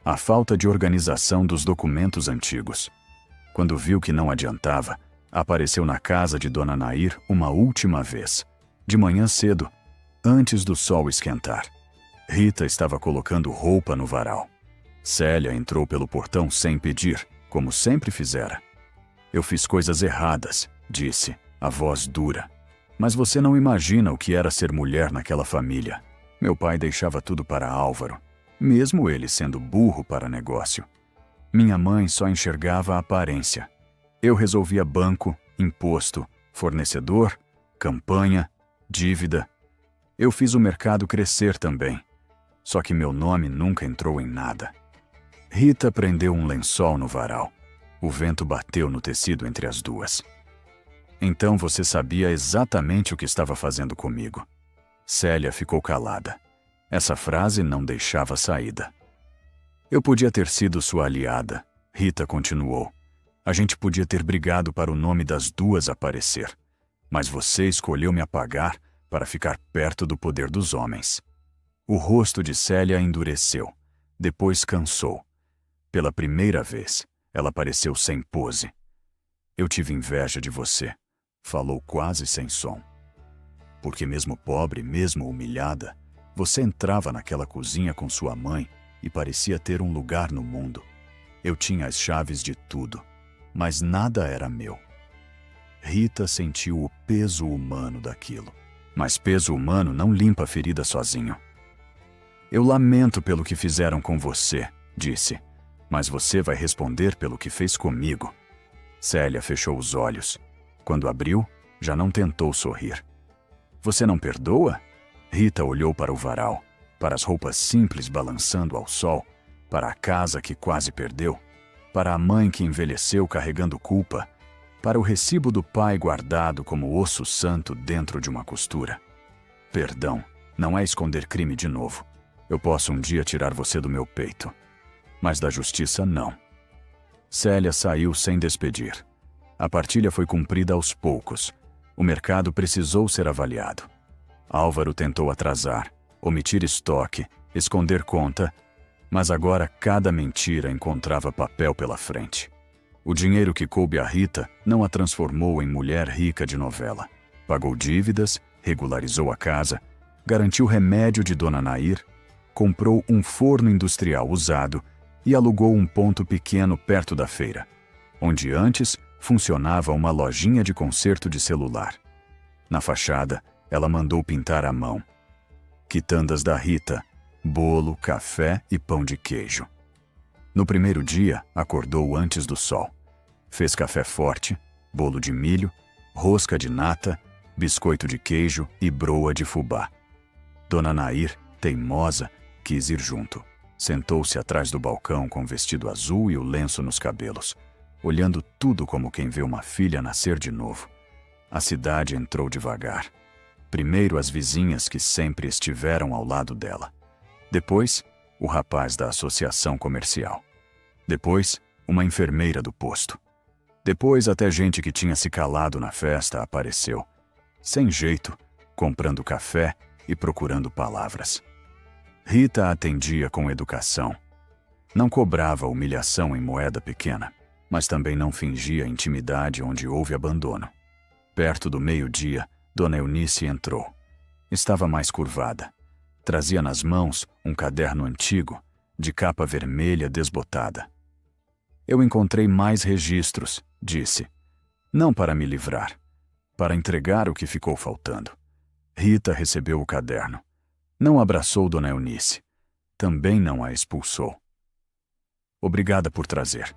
a falta de organização dos documentos antigos. Quando viu que não adiantava, apareceu na casa de Dona Nair uma última vez, de manhã cedo, antes do sol esquentar. Rita estava colocando roupa no varal. Célia entrou pelo portão sem pedir, como sempre fizera. Eu fiz coisas erradas, disse, a voz dura. Mas você não imagina o que era ser mulher naquela família. Meu pai deixava tudo para Álvaro, mesmo ele sendo burro para negócio. Minha mãe só enxergava a aparência. Eu resolvia banco, imposto, fornecedor, campanha, dívida. Eu fiz o mercado crescer também. Só que meu nome nunca entrou em nada. Rita prendeu um lençol no varal. O vento bateu no tecido entre as duas. Então você sabia exatamente o que estava fazendo comigo. Célia ficou calada. Essa frase não deixava saída. Eu podia ter sido sua aliada, Rita continuou. A gente podia ter brigado para o nome das duas aparecer. Mas você escolheu me apagar para ficar perto do poder dos homens. O rosto de Célia endureceu. Depois cansou. Pela primeira vez, ela pareceu sem pose. Eu tive inveja de você, falou quase sem som. Porque mesmo pobre, mesmo humilhada, você entrava naquela cozinha com sua mãe e parecia ter um lugar no mundo. Eu tinha as chaves de tudo, mas nada era meu. Rita sentiu o peso humano daquilo. Mas peso humano não limpa a ferida sozinho. Eu lamento pelo que fizeram com você, disse, mas você vai responder pelo que fez comigo. Célia fechou os olhos. Quando abriu, já não tentou sorrir. Você não perdoa? Rita olhou para o varal, para as roupas simples balançando ao sol, para a casa que quase perdeu, para a mãe que envelheceu carregando culpa, para o recibo do pai guardado como osso santo dentro de uma costura. Perdão, não é esconder crime de novo. Eu posso um dia tirar você do meu peito, mas da justiça não. Célia saiu sem despedir. A partilha foi cumprida aos poucos. O mercado precisou ser avaliado. Álvaro tentou atrasar, omitir estoque, esconder conta, mas agora cada mentira encontrava papel pela frente. O dinheiro que coube a Rita não a transformou em mulher rica de novela. Pagou dívidas, regularizou a casa, garantiu remédio de Dona Nair, comprou um forno industrial usado e alugou um ponto pequeno perto da feira, onde antes funcionava uma lojinha de conserto de celular. Na fachada, ela mandou pintar à mão. Quitandas da Rita, bolo, café e pão de queijo. No primeiro dia, acordou antes do sol. Fez café forte, bolo de milho, rosca de nata, biscoito de queijo e broa de fubá. Dona Nair, teimosa, quis ir junto. Sentou-se atrás do balcão com o vestido azul e o lenço nos cabelos, olhando tudo como quem vê uma filha nascer de novo. A cidade entrou devagar. Primeiro as vizinhas que sempre estiveram ao lado dela. Depois, o rapaz da associação comercial. Depois, uma enfermeira do posto. Depois, até gente que tinha se calado na festa apareceu. Sem jeito, comprando café e procurando palavras. Rita atendia com educação. Não cobrava humilhação em moeda pequena, mas também não fingia intimidade onde houve abandono. Perto do meio-dia, Dona Eunice entrou. Estava mais curvada. Trazia nas mãos um caderno antigo, de capa vermelha desbotada. Eu encontrei mais registros, disse. Não para me livrar, para entregar o que ficou faltando. Rita recebeu o caderno. Não abraçou Dona Eunice. Também não a expulsou. Obrigada por trazer.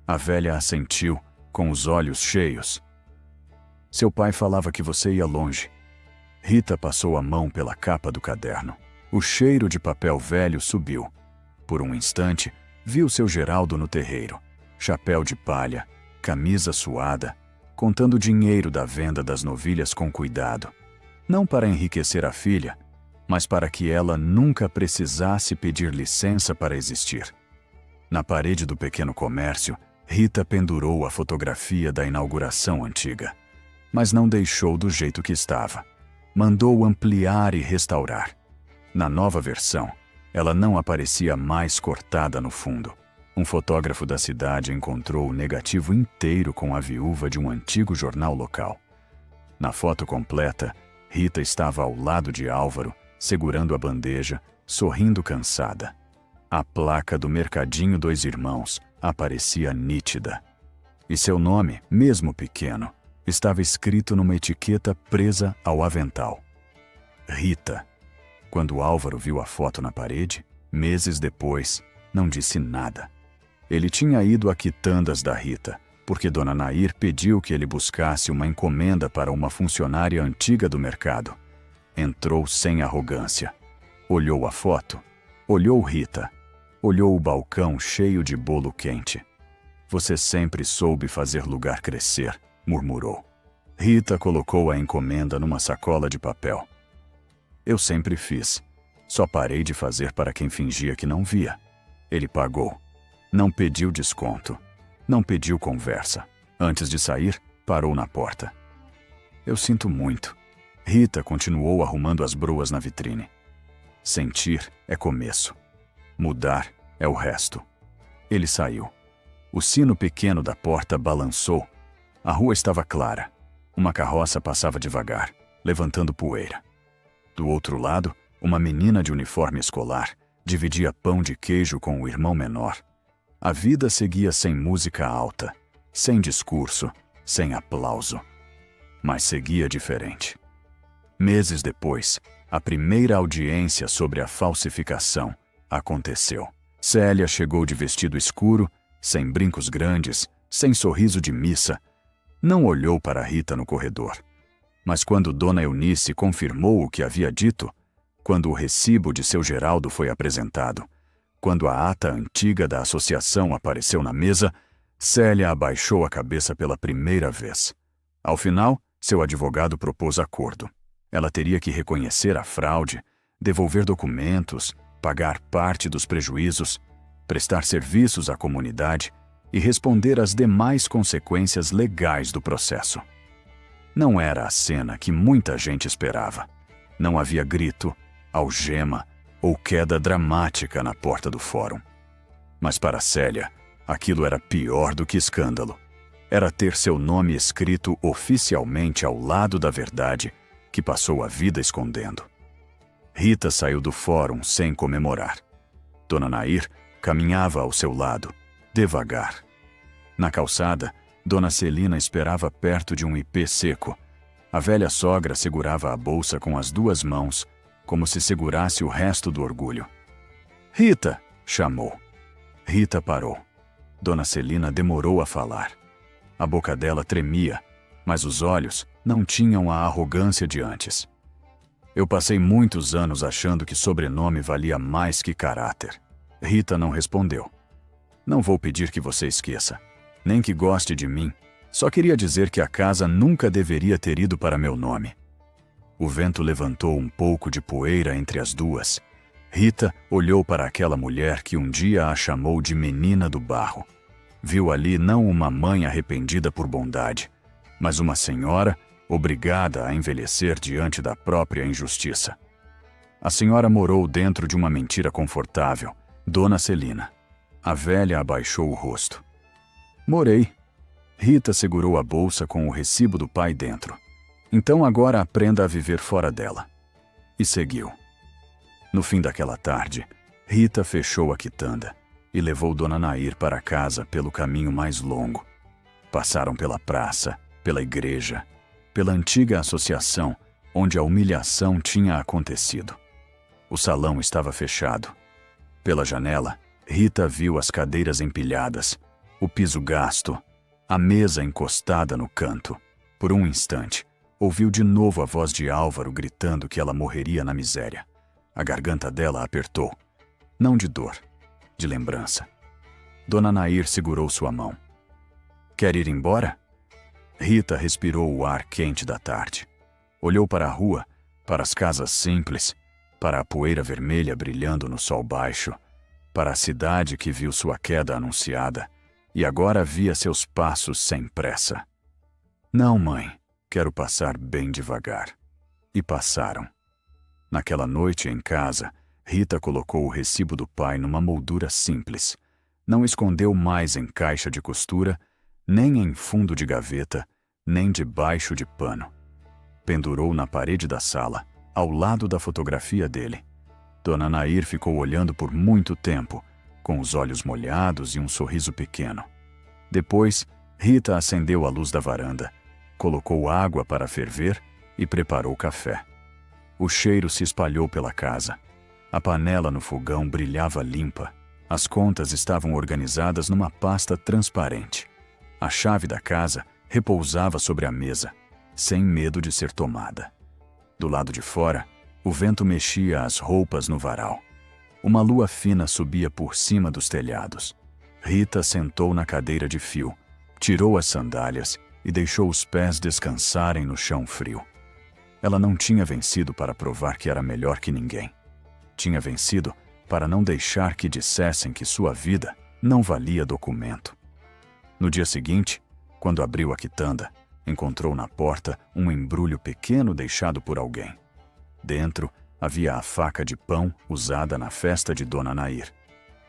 A velha assentiu, com os olhos cheios. Seu pai falava que você ia longe. Rita passou a mão pela capa do caderno. O cheiro de papel velho subiu. Por um instante, viu seu Geraldo no terreiro. Chapéu de palha, camisa suada, contando dinheiro da venda das novilhas com cuidado. Não para enriquecer a filha, mas para que ela nunca precisasse pedir licença para existir. Na parede do pequeno comércio, Rita pendurou a fotografia da inauguração antiga, mas não deixou do jeito que estava. Mandou ampliar e restaurar. Na nova versão, ela não aparecia mais cortada no fundo. Um fotógrafo da cidade encontrou o negativo inteiro com a viúva de um antigo jornal local. Na foto completa, Rita estava ao lado de Álvaro, segurando a bandeja, sorrindo cansada. A placa do Mercadinho Dois Irmãos aparecia nítida. E seu nome, mesmo pequeno, estava escrito numa etiqueta presa ao avental. Rita. Quando Álvaro viu a foto na parede, meses depois, não disse nada. Ele tinha ido a quitandas da Rita, porque Dona Nair pediu que ele buscasse uma encomenda para uma funcionária antiga do mercado. Entrou sem arrogância. Olhou a foto. Olhou Rita. Olhou o balcão cheio de bolo quente. Você sempre soube fazer lugar crescer, murmurou. Rita colocou a encomenda numa sacola de papel. Eu sempre fiz. Só parei de fazer para quem fingia que não via. Ele pagou. Não pediu desconto. Não pediu conversa. Antes de sair, parou na porta. Eu sinto muito. Rita continuou arrumando as broas na vitrine. Sentir é começo. Mudar é o resto. Ele saiu. O sino pequeno da porta balançou. A rua estava clara. Uma carroça passava devagar, levantando poeira. Do outro lado, uma menina de uniforme escolar dividia pão de queijo com o irmão menor. A vida seguia sem música alta, sem discurso, sem aplauso. Mas seguia diferente. Meses depois, a primeira audiência sobre a falsificação aconteceu. Célia chegou de vestido escuro, sem brincos grandes, sem sorriso de missa. Não olhou para Rita no corredor. Mas quando Dona Eunice confirmou o que havia dito, quando o recibo de seu Geraldo foi apresentado, quando a ata antiga da associação apareceu na mesa, Célia abaixou a cabeça pela primeira vez. Ao final, seu advogado propôs acordo. Ela teria que reconhecer a fraude, devolver documentos, pagar parte dos prejuízos, prestar serviços à comunidade e responder às demais consequências legais do processo. Não era a cena que muita gente esperava. Não havia grito, algema ou queda dramática na porta do fórum. Mas para Célia, aquilo era pior do que escândalo. Era ter seu nome escrito oficialmente ao lado da verdade que passou a vida escondendo. Rita saiu do fórum sem comemorar. Dona Nair caminhava ao seu lado, devagar. Na calçada, Dona Celina esperava perto de um ipê seco. A velha sogra segurava a bolsa com as duas mãos, como se segurasse o resto do orgulho. "Rita!" chamou. Rita parou. Dona Celina demorou a falar. A boca dela tremia, mas os olhos não tinham a arrogância de antes. "Eu passei muitos anos achando que sobrenome valia mais que caráter." Rita não respondeu. "Não vou pedir que você esqueça, nem que goste de mim. Só queria dizer que a casa nunca deveria ter ido para meu nome." O vento levantou um pouco de poeira entre as duas. Rita olhou para aquela mulher que um dia a chamou de menina do barro. Viu ali não uma mãe arrependida por bondade, mas uma senhora obrigada a envelhecer diante da própria injustiça. A senhora morou dentro de uma mentira confortável, Dona Celina. A velha abaixou o rosto. "Morei." Rita segurou a bolsa com o recibo do pai dentro. "Então agora aprenda a viver fora dela." E seguiu. No fim daquela tarde, Rita fechou a quitanda e levou Dona Nair para casa pelo caminho mais longo. Passaram pela praça, pela igreja, pela antiga associação onde a humilhação tinha acontecido. O salão estava fechado. Pela janela, Rita viu as cadeiras empilhadas, o piso gasto, a mesa encostada no canto. Por um instante, ouviu de novo a voz de Álvaro gritando que ela morreria na miséria. A garganta dela apertou. Não de dor, de lembrança. Dona Nair segurou sua mão. "Quer ir embora?" Rita respirou o ar quente da tarde. Olhou para a rua, para as casas simples, para a poeira vermelha brilhando no sol baixo, para a cidade que viu sua queda anunciada, e agora via seus passos sem pressa. "Não, mãe, quero passar bem devagar." E passaram. Naquela noite em casa, Rita colocou o recibo do pai numa moldura simples. Não escondeu mais em caixa de costura, nem em fundo de gaveta, nem debaixo de pano. Pendurou na parede da sala, ao lado da fotografia dele. Dona Nair ficou olhando por muito tempo, com os olhos molhados e um sorriso pequeno. Depois, Rita acendeu a luz da varanda, colocou água para ferver e preparou café. O cheiro se espalhou pela casa. A panela no fogão brilhava limpa. As contas estavam organizadas numa pasta transparente. A chave da casa repousava sobre a mesa, sem medo de ser tomada. Do lado de fora, o vento mexia as roupas no varal. Uma lua fina subia por cima dos telhados. Rita sentou na cadeira de fio, tirou as sandálias e deixou os pés descansarem no chão frio. Ela não tinha vencido para provar que era melhor que ninguém. Tinha vencido para não deixar que dissessem que sua vida não valia documento. No dia seguinte, quando abriu a quitanda, encontrou na porta um embrulho pequeno deixado por alguém. Dentro havia a faca de pão usada na festa de Dona Nair.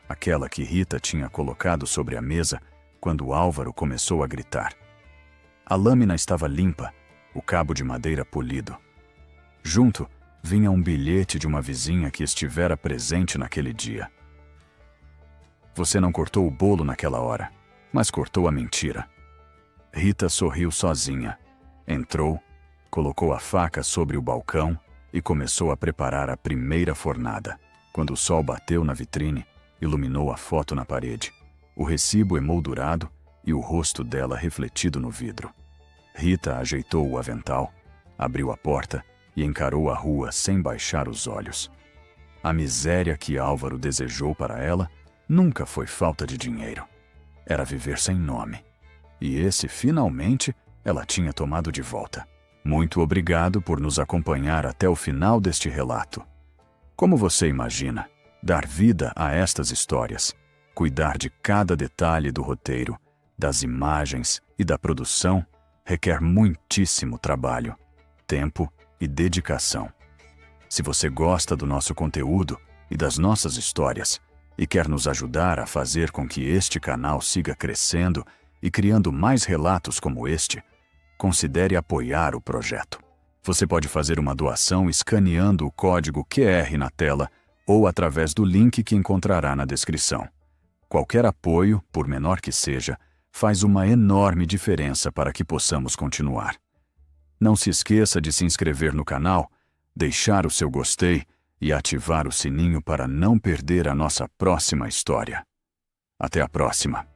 Aquela que Rita tinha colocado sobre a mesa quando Álvaro começou a gritar. A lâmina estava limpa, o cabo de madeira polido. Junto, vinha um bilhete de uma vizinha que estivera presente naquele dia. "Você não cortou o bolo naquela hora, mas cortou a mentira." Rita sorriu sozinha. Entrou, colocou a faca sobre o balcão e começou a preparar a primeira fornada. Quando o sol bateu na vitrine, iluminou a foto na parede, o recibo emoldurado e o rosto dela refletido no vidro. Rita ajeitou o avental, abriu a porta e encarou a rua sem baixar os olhos. A miséria que Álvaro desejou para ela nunca foi falta de dinheiro. Era viver sem nome. E esse, finalmente, ela tinha tomado de volta. Muito obrigado por nos acompanhar até o final deste relato. Como você imagina, dar vida a estas histórias, cuidar de cada detalhe do roteiro, das imagens e da produção, requer muitíssimo trabalho, tempo e dedicação. Se você gosta do nosso conteúdo e das nossas histórias e quer nos ajudar a fazer com que este canal siga crescendo e criando mais relatos como este, considere apoiar o projeto. Você pode fazer uma doação escaneando o código QR na tela ou através do link que encontrará na descrição. Qualquer apoio, por menor que seja, faz uma enorme diferença para que possamos continuar. Não se esqueça de se inscrever no canal, deixar o seu gostei e ativar o sininho para não perder a nossa próxima história. Até a próxima!